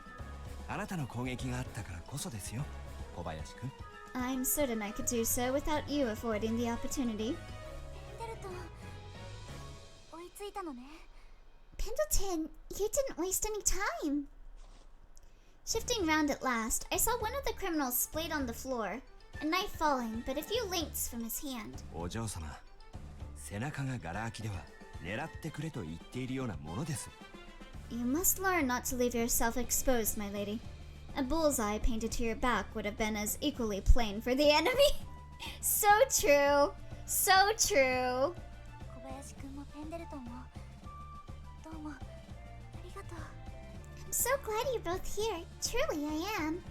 あなたの攻撃があったからこそですよ、小林くん。I'm certain I could do so without you avoiding the opportunity. ペンデルトン、追いついたのね。 Pendleton, you didn't waste any time. Shifting round at last, I saw one of the criminals splayed on the floor, a knife falling, but a few links from his hand. お嬢様、背中がガラ空きでは狙ってくれと言っているようなものです。 You must learn not to leave yourself exposed, my lady. A bullseye painted to your back would have been as equally plain for the enemy. So true. So true. 小林くんもペンデルトンもどうもありがとう。 I'm so glad you're both here. Truly, I am.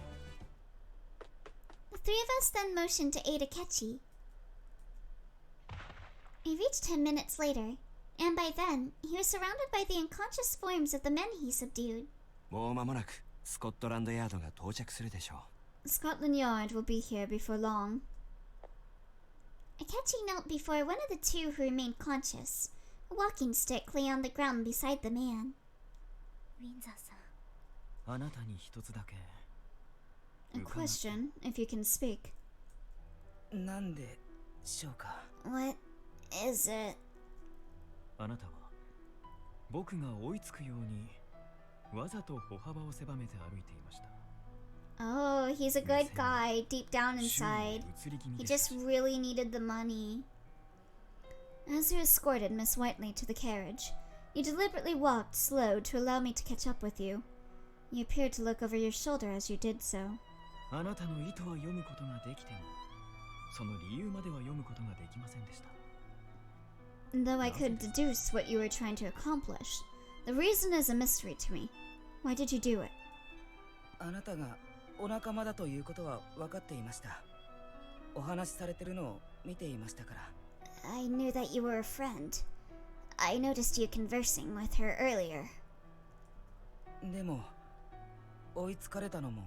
The three of us then motioned to aid Akechi. I reached him minutes later, and by then, he was surrounded by the unconscious forms of the men he subdued. もう間もなくスコットランドヤードが到着するでしょう。 Scotland Yard will be here before long. Akechi knelt before one of the two who remained conscious. A walking stick lay on the ground beside the man. ウィンザーさん。あなたに一つだけ A question, if you can speak. なんでしょうか。 What is it? あなたは僕が追いつくようにわざと歩幅を狭めて歩いていました。 Oh, he's a good guy deep down inside. He just really needed the money. As you escorted Miss Whiteley to the carriage, you deliberately walked slow to allow me to catch up with you. You appeared to look over your shoulder as you did so. あなたの意図は読むことができても、その理由までは読むことができませんでした。 Though I could deduce what you were trying to accomplish, the reason is a mystery to me. Why did you do it? あなたがお仲間だということは分かっていました。お話しされてるのを見ていましたから。 I knew that you were a friend. I noticed you conversing with her earlier. でも追いつかれたのも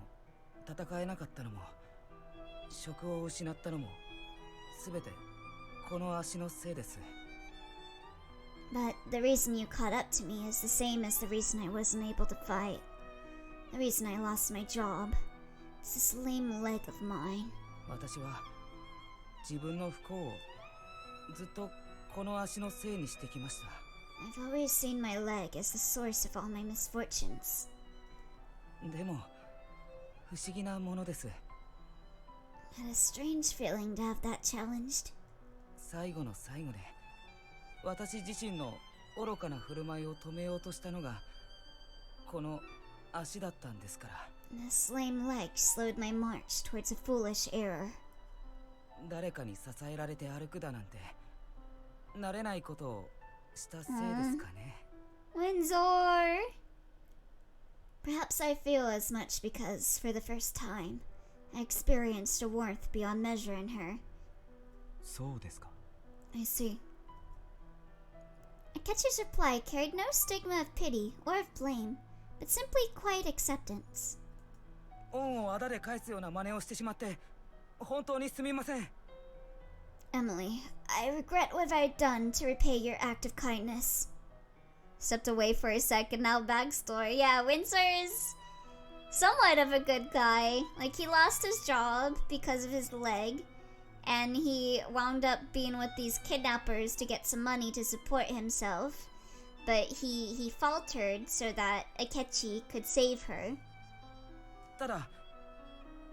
戦えなかったのも職を失ったのもすべてこの足のせいです。 But the reason you caught up to me is the same as the reason I wasn't able to fight. The reason I lost my job. It's this lame leg of mine. 私は自分の不幸をずっとこの足のせいにしてきました。 I've always seen my leg as the source of all my misfortunes. でも不思議なものです。 Had a strange feeling to have that challenged. 最後の最後で私自身の愚かな振る舞いを止めようとしたのがこの足だったんですから。 This lame leg slowed my march towards a foolish error. 誰かに支えられて歩くだなんて慣れないことをしたせいですかね。Windsor! Perhaps I feel as much because, for the first time, I experienced a warmth beyond measure in her. そうですか。 I see. Akechi's reply carried no stigma of pity or of blame, but simply quiet acceptance. 恩をあだで返すような真似をしてしまって本当にすみません。 Emily, I regret what I'd done to repay your act of kindness. Stepped away for a second, now backstory. Yeah, Windsor is somewhat of a good guy. Like, he lost his job because of his leg, and he wound up being with these kidnappers to get some money to support himself. But he faltered so that Akechi could save her. ただ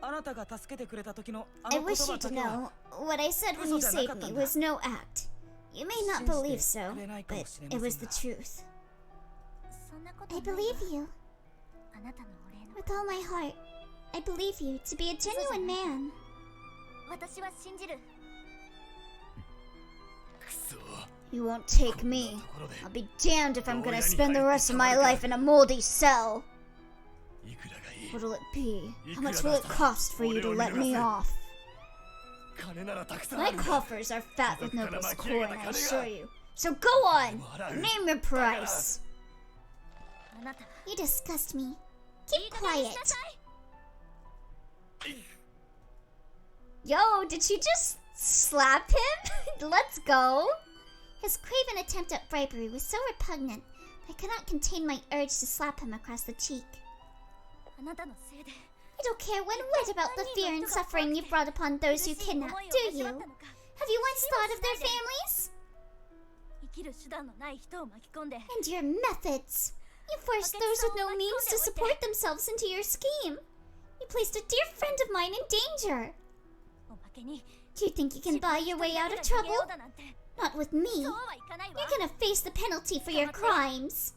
あなたが助けてくれた時のあ I の言 wish 葉 you だ to けは know, what I said when you saved me was no act. You may not believe so, but it was the truth. そんなこと I ないわ believe you. あなたのお礼の With all my heart, I believe you to be a genuine man. 私は信じる。くそ You won't take me. I'll be damned if I'm gonna spend the rest of my life in a moldy cell. What'll it be? How much will it cost for you to let me off? My coffers are fat with nobles' coin, I assure you. So go on! Name your price! You disgust me. Keep quiet. Yo, did she just slap him? Let's go. His craven attempt at bribery was so repugnant that I could not contain my urge to slap him across the cheek. You don't care one whit about the fear and suffering you've brought upon those you kidnap, do you? Have you once thought of their families? And your methods. You forced those with no means to support themselves into your scheme. You placed a dear friend of mine in danger. Do you think you can buy your way out of trouble? Not with me. You're gonna face the penalty for your crimes.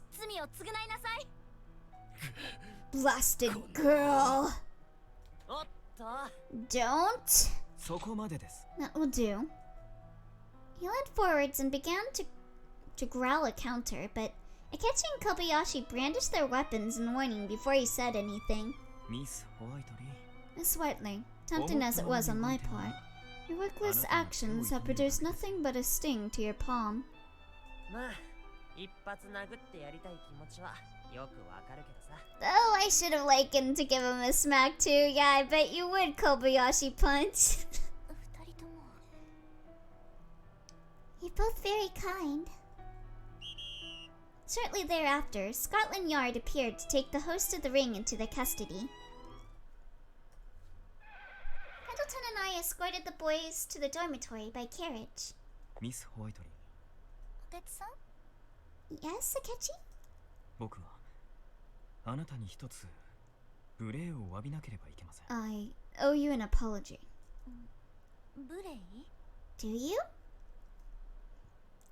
Blasted girl. Don't. That will do. He leaned forwards and began to growl a counter, but Akechi and Kobayashi brandished their weapons in warning before he said anything. Miss Whiteley, tempting as it was on my part, your reckless actions have produced nothing but a sting to your palm. Oh, I should have likened to give him a smack too. Yeah, I bet you would, Kobayashi punch. You're both very kind. Shortly thereafter, Scotland Yard appeared to take the host of the ring into their custody. Pendleton and I escorted the boys to the dormitory by carriage. Miss Whiteley. Yes, Akechi? 僕はあなたに一つ無礼を詫びなければいけません。I owe you an apology. Do you?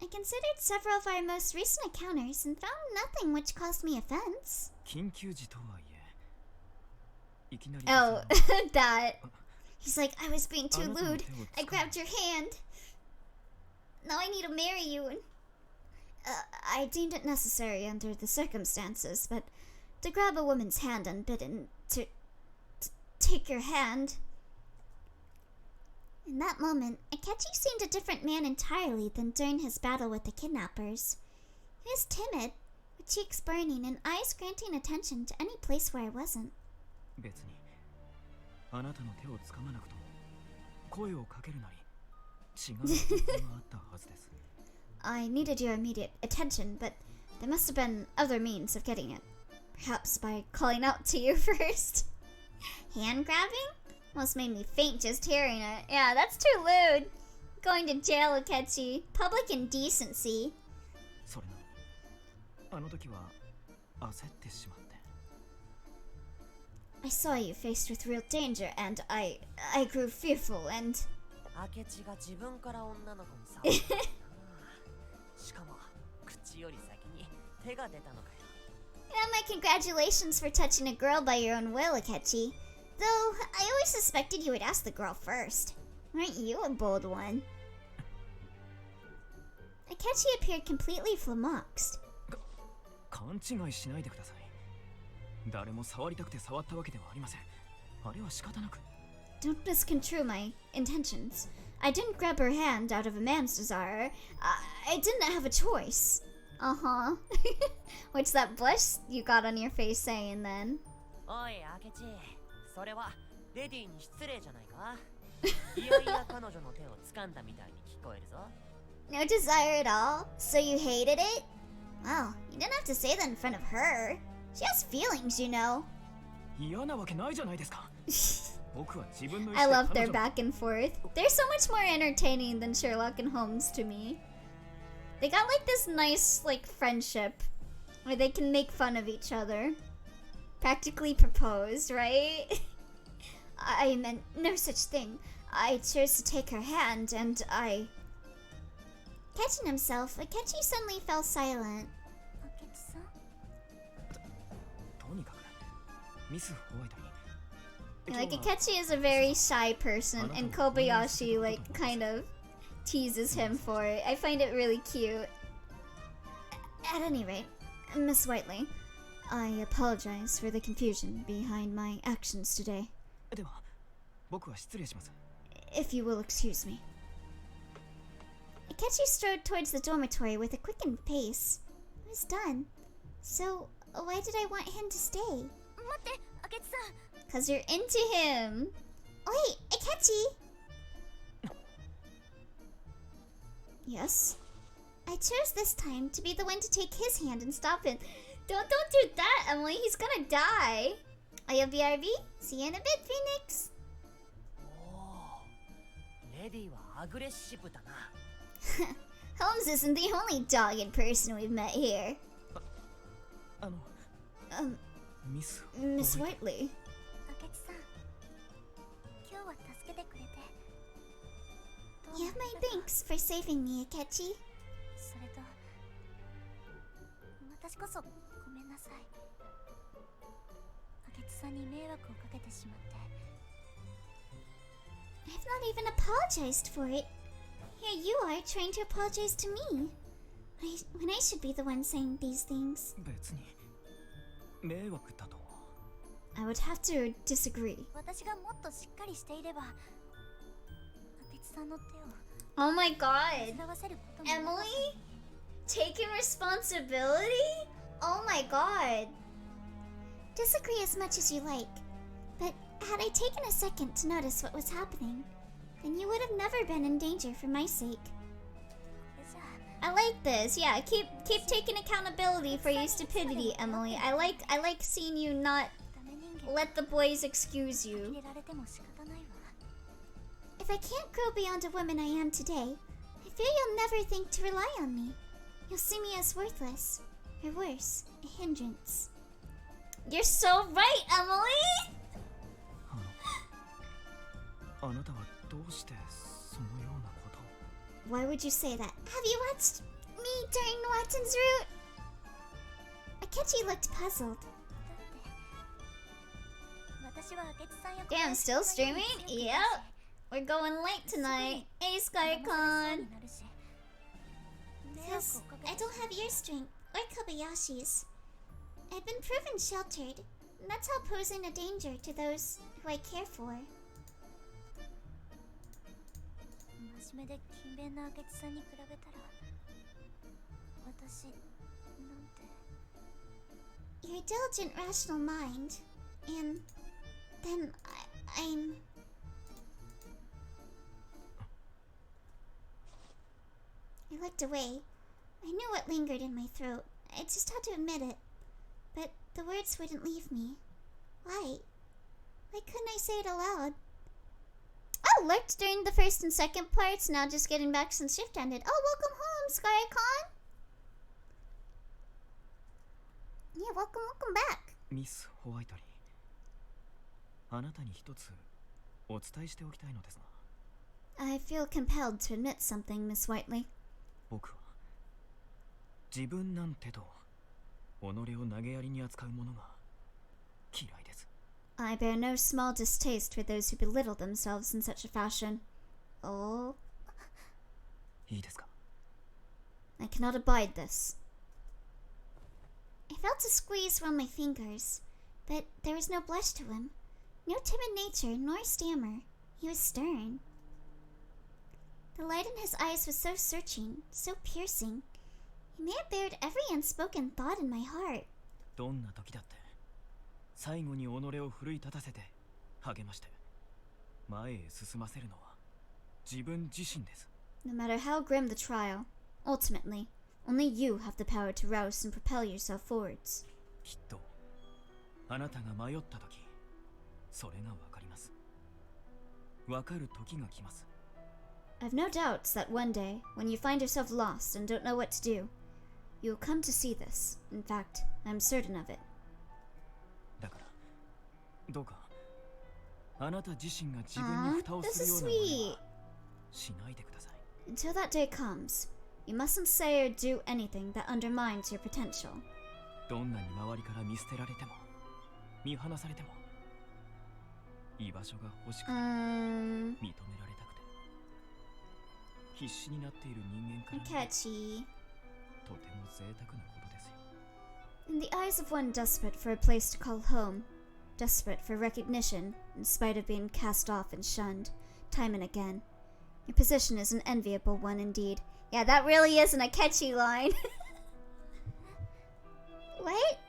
I considered several of our most recent encounters and found nothing which caused me offense. 緊急時とはいえ、いきなり Oh, that. He's like, I was being too lewd. I grabbed your hand. Now I need to marry you. And, I deemed it necessary under the circumstances, but to grab a woman's hand unbidden, to take your hand. In that moment, Akechi seemed a different man entirely than during his battle with the kidnappers. He was timid, with cheeks burning and eyes granting attention to any place where I wasn't. 別にあなたの手をつかまなくとも声をかけるなり違う方法があったはずです。I needed your immediate attention, but there must have been other means of getting it. Perhaps by calling out to you first. Hand grabbing? Almost made me faint just hearing it. Yeah, that's too lewd. Going to jail, Akechi. Public indecency. それなのにあの時は焦ってしまって。I saw you faced with real danger, and I grew fearful, and... 明智が自分から女の子に触った。しかも口より先に手が出たのかよ。And my congratulations for touching a girl by your own will, Akechi. Though, I always suspected you would ask the girl first. Aren't you a bold one? Akechi appeared completely flummoxed. 勘違いしないでください。誰も触りたくて触ったわけではありません。あれは仕方なく。Don't misconstrue my intentions. I didn't grab her hand out of a man's desire. I didn't have a choice. Uh-huh. What's that blush you got on your face saying then? おい、明智。それはレディに失礼じゃないか。いやいや彼女の手を掴んだみたいに聞こえるぞ。No desire at all? So you hated it? Well, you didn't have to say that in front of her. She has feelings, you know. 嫌なわけないじゃないですか。僕は自分の意思で I love their back and forth. They're so much more entertaining than Sherlock and Holmes to me. They got like this nice like friendship where they can make fun of each other. Practically proposed, right? I meant no such thing. I chose to take her hand and I... Catching himself, Akechi suddenly fell silent. とにかくミス・ホワイトに Like, Akechi is a very shy person, and Kobayashi, like, kind of teases him for it. I find it really cute. At any rate, Miss Whiteley, I apologize for the confusion behind my actions today. では僕は失礼します。 If you will excuse me. Akechi strode towards the dormitory with a quickened pace. I was done. So, why did I want him to stay? 待って、明智さん。 Cause you're into him. Wait, Akechi! Yes? I chose this time to be the one to take his hand and stop him. Don't do that, Emily. He's gonna die. IOBRB, see you in a bit, Phoenix. レディはアグレッシブだな。Holmes isn't the only dogged person we've met here. ミス Miss Whiteley. 明智さん、今日は助けてくれて。You have my thanks for saving me, Akechi. それと、私こそごめんなさい。明智さんに迷惑をかけてしまって。 I've not even apologized for it. Here you are trying to apologize to me. When I should be the one saying these things. 別に迷惑だと。 I would have to disagree. 私がもっとしっかりしていれば、明智さんの手を Oh my god. 煩わせることも。 Emily? Taking responsibility? Oh my god. Disagree as much as you like. But had I taken a second to notice what was happening, then you would have never been in danger for my sake. じゃ I like this. Yeah, keep taking accountability for your stupidity, Emily. I like seeing you not あダメ人間 let the boys excuse 入 you. れられても仕方ないわ。 If I can't grow beyond a woman I am today, I fear you'll never think to rely on me. You'll see me as worthless, or worse, a hindrance. You're so right, Emily! あなたはどうしてそのようなことを。 Why would you say that? Have you watched me during Watson's route? Akechi looked puzzled. 私は明智さんや Damn, still streaming? Yep. We're going late tonight. Hey, SkyCon. Because I don't have your strength, or Kobayashi's. I've been proven sheltered, and that's how posing a danger to those who I care for. 真面目で勤勉な明智さんに比べたら、私なんて。 Your diligent, rational mind, and then I'm. I looked away. I knew what lingered in my throat. I just had to admit it. But the words wouldn't leave me. Why? Why couldn't I say it aloud? I lurked during the first and second parts, now just getting back since shift ended. Oh, welcome home, SkyCon! Yeah, welcome back. ミス・ホワイトリー、あなたに一つお伝えしておきたいのですが。 I feel compelled to admit something, Miss Whiteley. 僕は自分なんてと己を投げやりに扱う者が嫌いです。 I bear no small distaste for those who belittle themselves in such a fashion. Oh, いいですか。 I cannot abide this. I felt a squeeze round my fingers, but there was no blush to him, no timid nature nor stammer. He was stern. The light in his eyes was so searching, so piercing. He may have bared every unspoken thought in my heart. どんな時だって最後に己を奮い立たせて励まして前へ進ませるのは自分自身です。 No matter how grim the trial, ultimately, only you have the power to rouse and propel yourself forwards. きっとあなたが迷った時それがわかります。わかる時が来ます。 I've no doubts that one day, when you find yourself lost and don't know what to do, you'll come to see this. In fact, I'm certain of it. だからどうかあなた自身が自分に蓋を This するよ is うな真似 sweet. はしないでください。 Until that day comes, you mustn't say or do anything that undermines your potential. どんなに周りから見捨てられても見放されても居場所が欲しくて認められたくて必死になっている人間から Akechi. とても贅沢なことですよ。 In the eyes of one desperate for a place to call home, desperate for recognition in spite of being cast off and shunned, time and again, your position is an enviable one indeed. Yeah, that really is an Akechi line. What?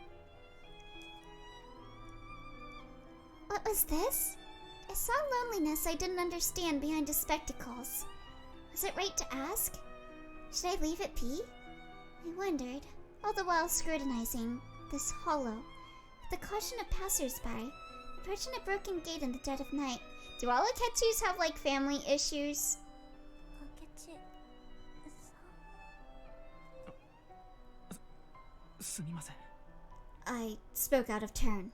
What was this? I saw loneliness I didn't understand behind his spectacles. Was it right to ask? Should I leave it be? I wondered, all the while scrutinizing this hollow, with the caution of passers-by, approaching a broken gate in the dead of night. Do all Akechis have, like, family issues? すみません。 I spoke out of turn.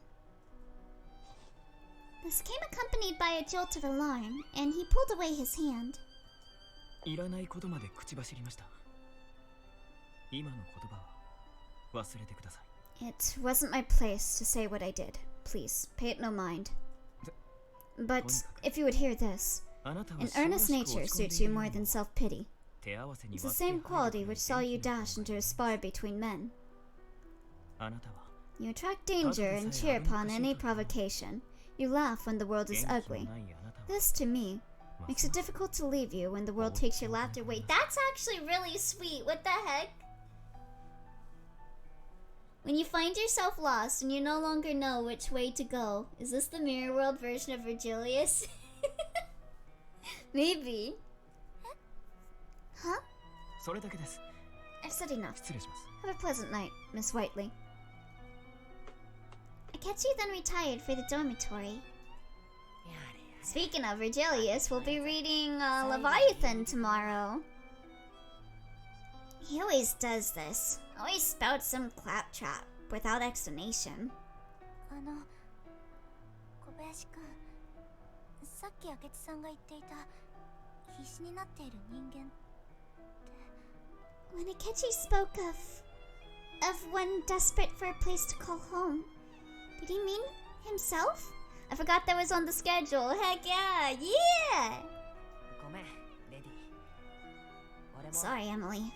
This came accompanied by a jolt of alarm, and he pulled away his hand. いらないことまで口走りました。今の言葉は忘れてください。 It wasn't my place to say what I did. Please, pay it no mind. But if you would hear this, あなたは an 素晴ら earnest しく nature 落ち込んで suits い you る more よう than に self-pity. 手合わせに It's the 割って same 入る quality which saw you dash into a spar between men. あなたは You attract danger and cheer upon any provocation. You laugh when the world is 元気の ugly. ないあなたは This, to me, ま makes す it ます difficult to leave you when the world takes your laughter away. That's actually really sweet. What the heck? When you find yourself lost and you no longer know which way to go, is this the mirror world version of Virgilius? Maybe. Huh? それだけです。 I've said enough. 失礼します。 Have a pleasant night, Miss Whiteley. Akechi then retired for the dormitory. Speaking of Virgilius, we'll be reading Leviathan tomorrow. He always does this. Always spouts some claptrap without explanation. 小林くん、さっき明智さんが言っていた必死になっている人間。 When Akechi spoke of one desperate for a place to call home, did he mean himself? I forgot that was on the schedule. Heck yeah! Yeah! ごめん、レディ。俺も Sorry, Emily.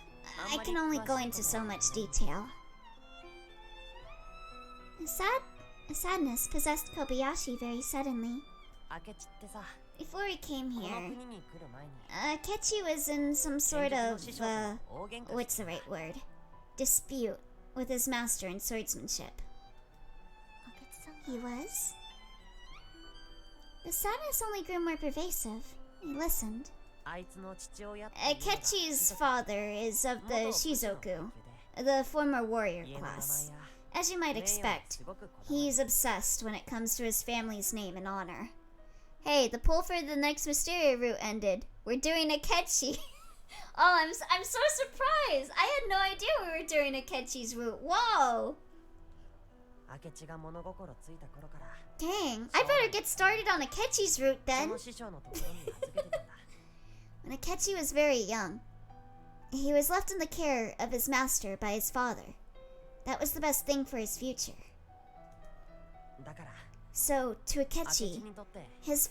I can only go into so much detail. A sadness possessed Kobayashi very suddenly. 明智ってさ、 Before he came この here, 国に来る前に Akechi was in some sort 剣術の of, 師匠と大喧嘩して what's the right word? Dispute with his master in swordsmanship. 明智さん He was? The sadness only grew more pervasive. He listened. あいつの父親っていうのが Akechi's father is of the 元武士の Shizoku, 家で the former warrior 家の名前 class. や As you might 名誉に expect, すごくこだわる he's obsessed when it comes to his family's name and honor. Hey, the poll for the next Mysteria route ended. We're doing Akechi. Oh, I'm so surprised. I had no idea we were doing Akechi's route. Whoa. 明智が物心ついた頃から Dang, I better get started on Akechi's route そ then. の師匠のところに預けてたんだ When Akechi was very young, he was left in the care of his master by his father. That was the best thing for his future. だから So, to 明智 Akechi, にとって his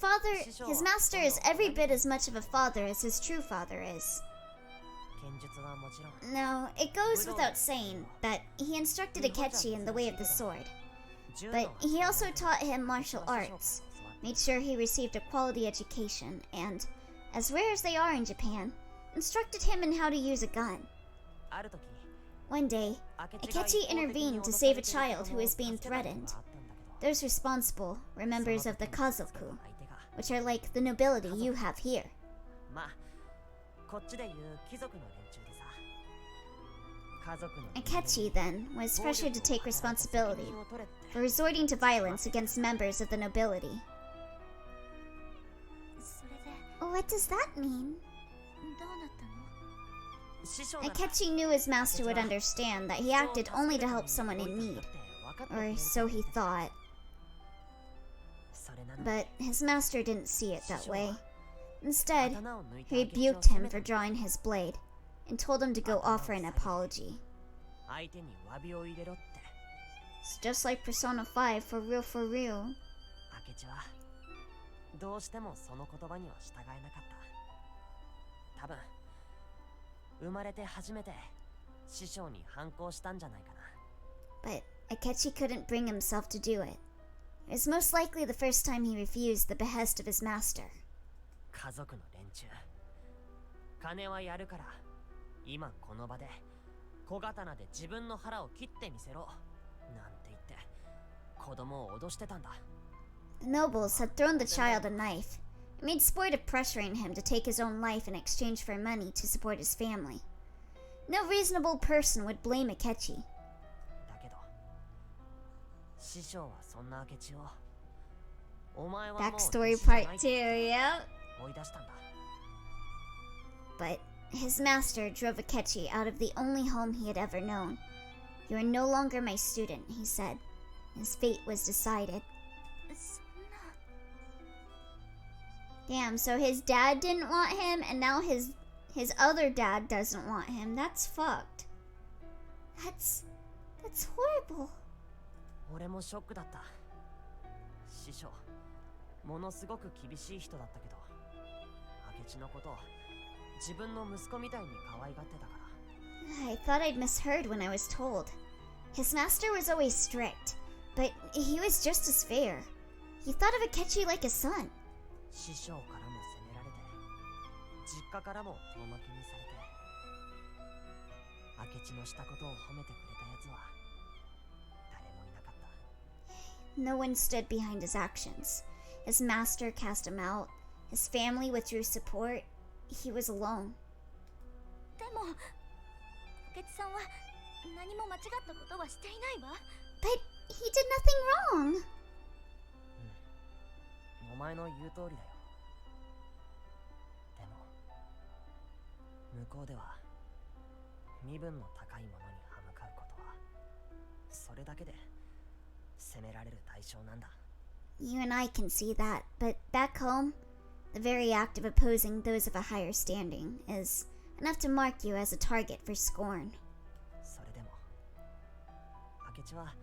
master is every bit as much of a father as his true father is. 剣術はもちろん No, it goes without saying that he instructed Akechi in the way of the sword, 柔道 but は he also taught him martial 師匠から arts, 教わって made sure he received a quality education, and, as rare as they are in Japan, instructed him in how to use a gun. ある時 One day, 明智が Akechi 一方的に intervened to 脅 save さ a れている child 子 who 供を was being 助けたことがあったん threatened. だけど Those responsible were members of the その時に助け Kazoku, た相手が which are like the nobility you have here. まあこっちで言う貴族の連中でさ家族の Akechi, then, was pressured to take responsibility for resorting to violence against members of the nobility. それで What does that mean? どうなったの？師匠なら Akechi knew his master would understand that he acted only to help someone in need, or so he thought, それなのに but his master didn't see it that way. Instead, 刀を抜いた he 明智を rebuked 責 him めた for drawing his blade, and told him to go offer an apology. 相手に詫びを入れろって It's just like Persona 5 for real for real. 明智はどうしてもその言葉には従えなかった多分生まれて初めて師匠に反抗したんじゃないかな。 But Akechi couldn't bring himself to do it. It was most likely the first time he refused the behest of his master. 家族の連中、金はやるから今この場で小刀で自分の腹を切ってみせろなんて言って子供を脅してたんだ。 The nobles had thrown the child a knife and made sport of pressuring him to take his own life in exchange for money to support his family. No reasonable person would blame Akechi. だけど師匠はそんな明智をお前はもう Backstory 弟子じゃない part 2, yep. 追い出したんだ。 But his master drove Akechi out of the only home he had ever known. You are no longer my student, he said. His fate was decided. そんな。 Damn, so his dad didn't want him, and now his other dad doesn't want him. That's fucked. That's horrible. 俺もショックだった。師匠、ものすごく厳しい人だったけど、明智のことを自分の息子みたいに可愛がってたから。 I thought I'd misheard when I was told. His master was always strict, but he was just as fair. He thought of Akechi like a son. 師匠からも責められて、実家からも遠巻きにされて、明智のしたことを褒めてくれたやつは誰もいなかった。 No one stood behind his actions. His master cast him out. His family withdrew support. He was alone. でも明智さんは何も間違ったことはしていないわ。 But he did nothing wrong. お前の言う通りだよ。でも向こうでは身分の高いものに歯向かうことはそれだけで責められる対象なんだ。 You and I can see that, but back home, the very act of opposing those of a higher standing is enough to mark you as a target for scorn. それでも明智は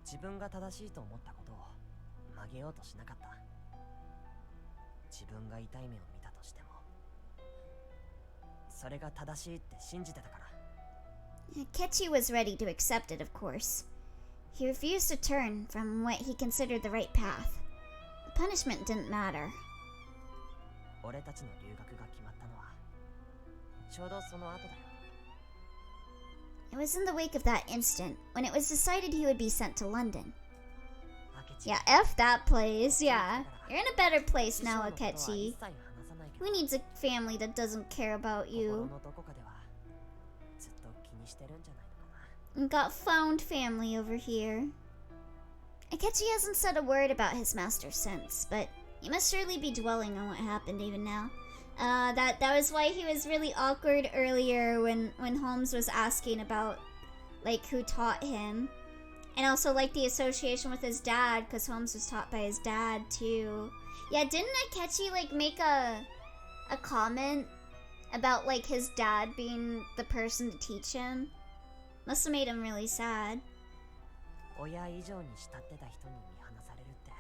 自分が正しいと思ったことを曲げようとしなかった。自分が痛い目を見たとしてもそれが正しいって信じてたから。 Akechi was ready to accept it, of course. He refused to turn from what he considered the right path. The punishment didn't matter. 俺たちの留学が決まったのはちょうどその後だよ。 It was in the wake of that instant when it was decided he would be sent to London. 明智 Yeah, F that place, yeah. You're in a better place 師匠 now, のことは一 Akechi. 切話さないけど Who needs a family that doesn't care about 心 you? のどこかではずっと気にしてるんじゃないのかな。 We got found family over here. Akechi hasn't said a word about his master since, but he must surely be dwelling on what happened even now. That was why he was really awkward earlier when Holmes was asking about like who taught him, and also like the association with his dad, because Holmes was taught by his dad too. Yeah, didn't Akechi like make a comment about like his dad being the person to teach him? Must have made him really sad. 親以上に慕ってた人に見放されるって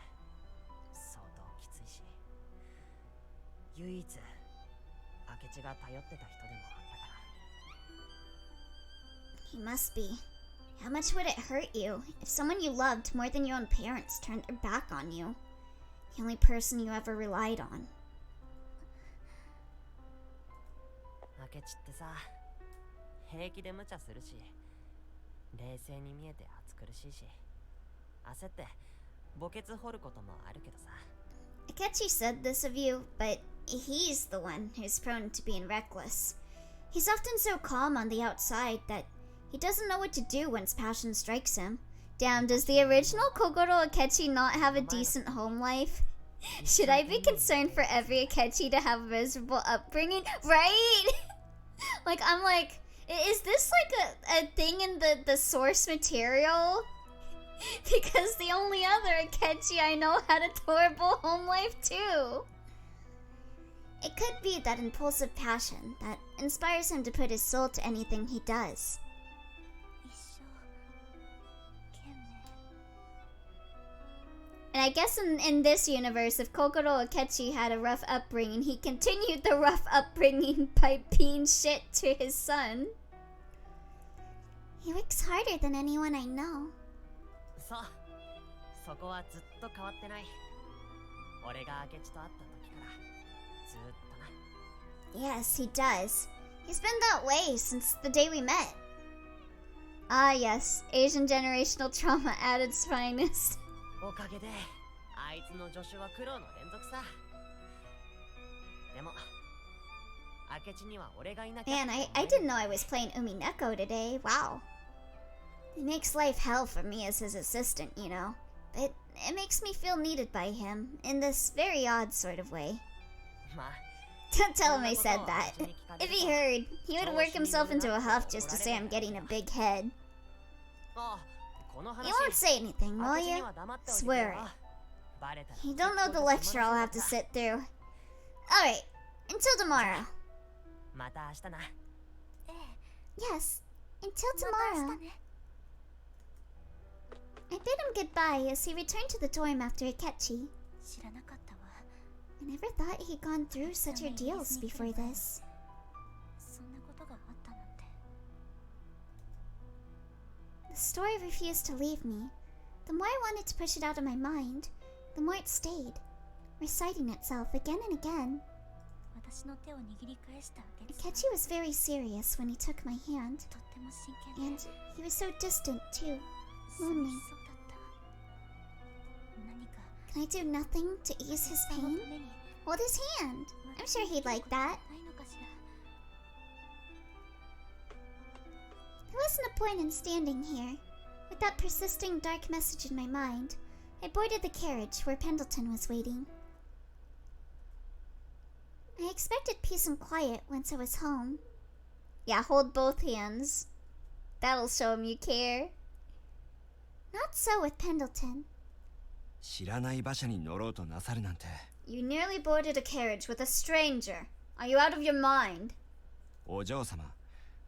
相当きついし、唯一明智が頼ってた人でもあったから。 He must be. How much would it hurt you if someone you loved more than your own parents turned their back on you? The only person you ever relied on. 明智ってさ、平気で無茶するし、冷静に見えて暑苦しいし、焦って墓穴掘ることもあるけどさ。 Akechi said this of you, but he's the one who's prone to being reckless. He's often so calm on the outside that he doesn't know what to do once passion strikes him. Damn, does the original Kogoro Akechi not have a decent home life? Should I be concerned for every Akechi to have a miserable upbringing? Right? Like, I'm like, is this like a thing in the source material? Because the only other Akechi I know had a horrible home life too. It could be that impulsive passion that inspires him to put his soul to anything he does. 一生懸命。And I guess in this universe, if Kokoro Akechi had a rough upbringing, he continued the rough upbringing by being shit to his son. He works harder than anyone I know. そう、そこはずっと変わってない。俺が明智と会った時からずっとな。 Yes, he does. He's been that way since the day we met. Ah, yes, Asian generational trauma at its finest. おかげであいつの助手は苦労の連続さ。でも明智には俺がいなきゃ。 Man, I didn't know I was playing Umineko today. Wow. It makes life hell for me as his assistant, you know. But it makes me feel needed by him in this very odd sort of way. まあ Don't tell him I said that. If he heard, he would work himself into a huff just to say I'm getting a big head. あ、この話 You won't say anything, will 明智に you? は黙っておいてく Swear れ it. よ。バレたら You don't know the lecture I'll have to sit through. Alright, until tomorrow. また明日な。 Yes, until tomorrow. I bid him goodbye as he returned to the dorm after Akechi. 知らなかったわ。 I never thought he'd gone through such ordeals before this. そんなことがあったなんて。 The story refused to leave me. The more I wanted to push it out of my mind, the more it stayed, reciting itself again and again. 私の手を握り返した明智 Akechi was very serious when he took my hand, とっても真剣 and で he was so distant too, 寂 lonely. しそうだった何か Can I do nothing to ease his その pain? ために Hold his hand. I'm sure he'd like that. ないのかしら There wasn't a point in standing here. With that persisting dark message in my mind, I boarded the carriage where Pendleton was waiting. I expected peace and quiet once I was home. Yeah, hold both hands. That'll show him you care. Not so with Pendleton. 知らない馬車に乗ろうとなさるなんて。 You nearly boarded a carriage with a stranger. Are you out of your mind? お嬢様、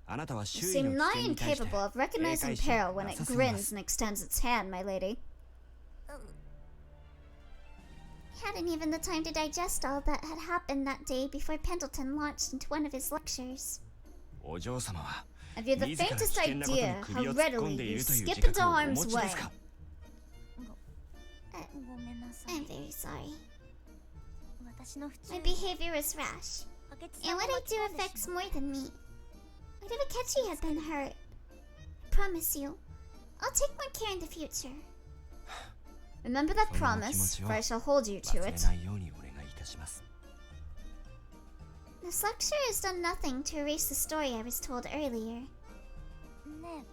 あなたは You 周囲 seem の危 nigh 険に対して incapable of 警 recognizing 戒心 peril が when な it さすぎま grins す。 and extends its hand, my lady. Hadn't even the time to digest all that had happened that day before Pendleton launched into one of his lectures. お嬢様は Have you the 自ら危 faintest 険なことに idea 首 how を突っ込ん readily でい you るという skip into 自覚をお harm's 持ち way? ですか？ ごめんなさい I'm very sorry. 私の不注 My 意 behavior was rash, 明智さ and ん what を I 巻き do 込んで affects しま more than me. What if Akechi had been hurt? I promise you, I'll take more care in the future. Remember that そのお気持 promise, ちを for I shall hold you to 忘れ it. ないようにお願いいたします。 This lecture has done nothing to erase the story I was told earlier. ねえ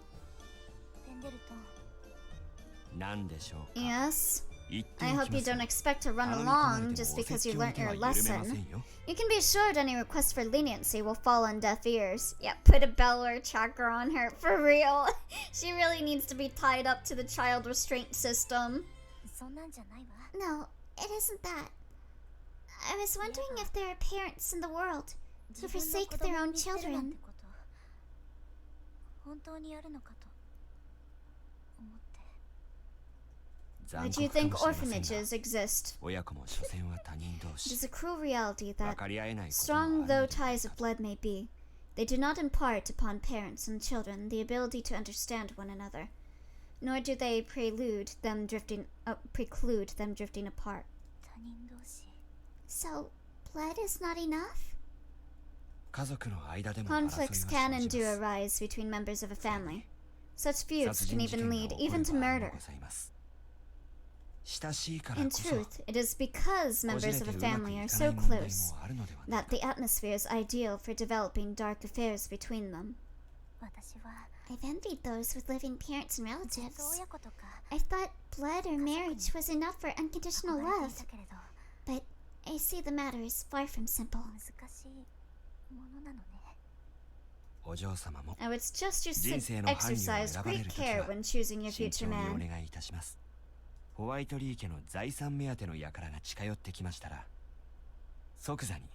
ペンデルトン何でしょうか？ Yes, 言って I お hope きま you す。 don't expect to 頼 run み込まれ along て just もお because 説 you 教に learnt 手は your 緩めませ lesson. んよ。 You can be assured any request for leniency will fall on deaf ears. Yeah, put a bell or a tracker on her, for real. She really needs to be tied up to the child restraint system. そんなんじゃないわ No, it isn't that. I was wondering if there are parents in the world who 自分の forsake 子 their 供を own 見捨てるなん children. てこと本当にあるのかと思って 残 Would you 酷か think もしれませんが orphanages exist? 親子も所詮は他人同 It 士。 is a cruel reality 分 that, かり合えないことも strong あるの though ではない ties か of blood may be, they do not impart upon parents and children the ability to understand one another, nor do they preclude them drifting apart. 他人同士 So, blood is not enough? 家族の間でも争いは Conflicts 生 can じ and do ます。 arise between members of a family. Such feuds 殺 can 人事 even 件が lead 起こ even る to 場合も murder. ございます。親しいから In こそ truth, it is because こじ members れ of て a うまく family い are かない so 問題も close あるのではない that か。 the atmosphere is ideal for developing dark affairs between them. 私は I've envied those with living parents and ずっ relatives. と親子とか I thought blood or marriage was enough for unconditional 憧れてい love, たけれど but I see the matter is far from simple. 難しいものなのねお嬢様も I would suggest you 人生の伴侶を exercise 選ばれ great るとき care は when choosing your 慎 future 重にお man. 願いいたします。ホワイトリー家の財産目当ての輩が近寄ってきましたら、即座に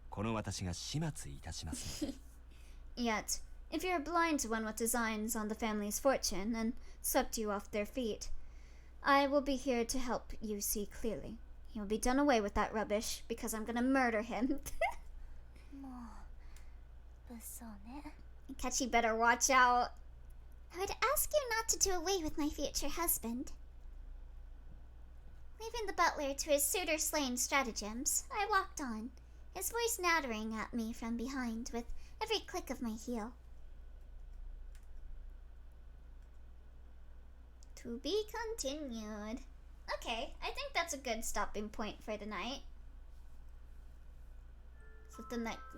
この私が始末いたしますので。Yet, if you are blind to one with designs on the family's fortune and swept you off their feet, I will be here to help you see clearly. He will be done away with that rubbish because I'm gonna murder him. もう物騒ね。 Akechi better watch out. I would ask you not to do away with my future husband. Leaving the butler to his suitor-slaying stratagems, I walked on, his voice nattering at me from behind with every click of my heel. To be continued. Okay, I think that's a good stopping point for the night. So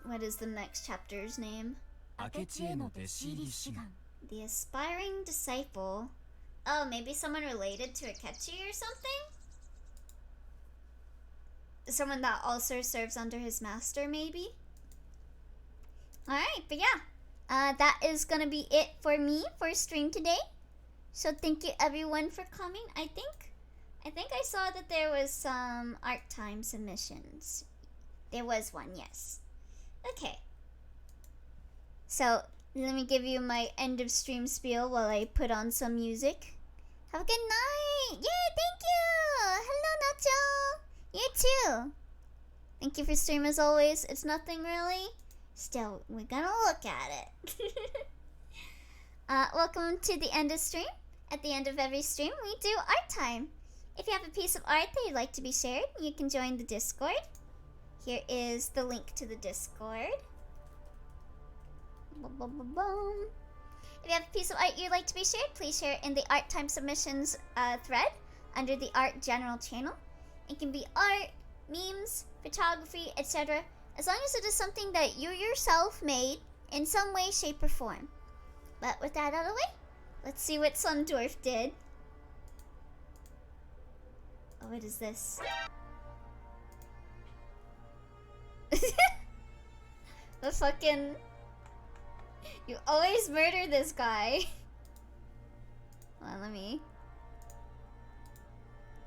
what is the next chapter's name? 明智への弟子入り志願 The aspiring disciple. Oh, maybe someone related to Akechi or something? Someone that also serves under his master, maybe? Alright, but yeah. That is gonna be it for me for stream today. So thank you everyone for coming. I think I saw that there was some art time submissions. There was one, yes. Okay. So let me give you my end of stream spiel while I put on some music. Have a good night! Yay, thank you! Hello, Nacho! You too! Thank you for stream as always. It's nothing really. Still, we're gonna look at it. Welcome to the end of stream. At the end of every stream, we do art time. If you have a piece of art that you'd like to be shared, you can join the Discord. Here is the link to the Discord. Boom. If you have a piece of art you'd like to be shared, please share it in the art time submissions thread under the art general channel. It can be art, memes, photography, etc. as long as it is something that you yourself made in some way, shape, or form. But with that out of the way, let's see what Sundorf did. Oh, what is this? The fucking... You always murder this guy. Hold on, let me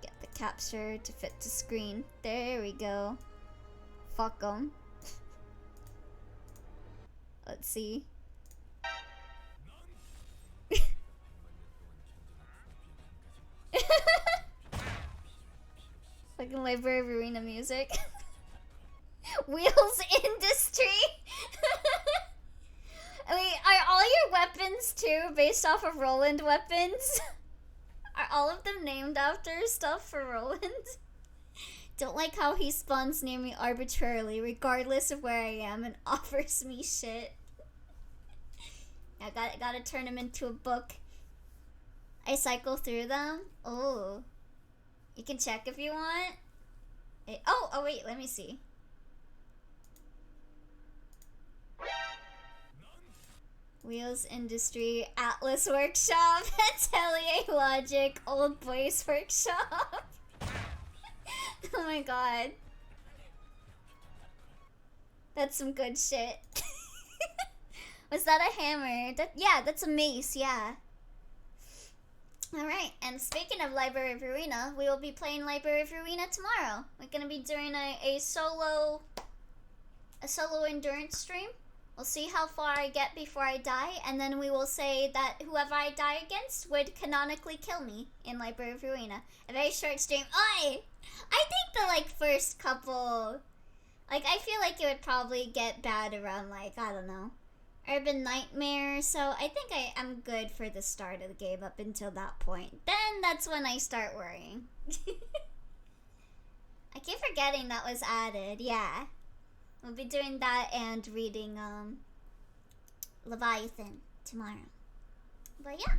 get the capture to fit to screen. There we go. Fuck 'em. Let's see. Fucking Library of Arena music. Wheels Industry. Wait, are all your weapons too based off of Roland weapons? Are all of them named after stuff for Roland? Don't like how he spawns near me arbitrarily, regardless of where I am, and offers me shit. I gotta turn him into a book. I cycle through them. Oh, you can check if you want. Oh wait, let me see. Wheels Industry, Atlas Workshop, Atelier Logic, Old Boys Workshop. Oh my god. That's some good shit. Was that a hammer? Yeah, that's a mace, yeah. Alright, and speaking of Library of Arena, we will be playing Library of Arena tomorrow. We're gonna be doing a solo endurance stream. We'll see how far I get before I die, and then we will say that whoever I die against would canonically kill me in Library of Arena. A very short stream. I think the first couple, I feel like it would probably get bad around I don't know, Urban Nightmare. So I think I'm good for the start of the game up until that point. Then that's when I start worrying. I keep forgetting that was added. Yeah. We'll be doing that and reading Leviathan tomorrow. But yeah,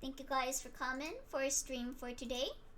thank you guys for coming for a stream for today.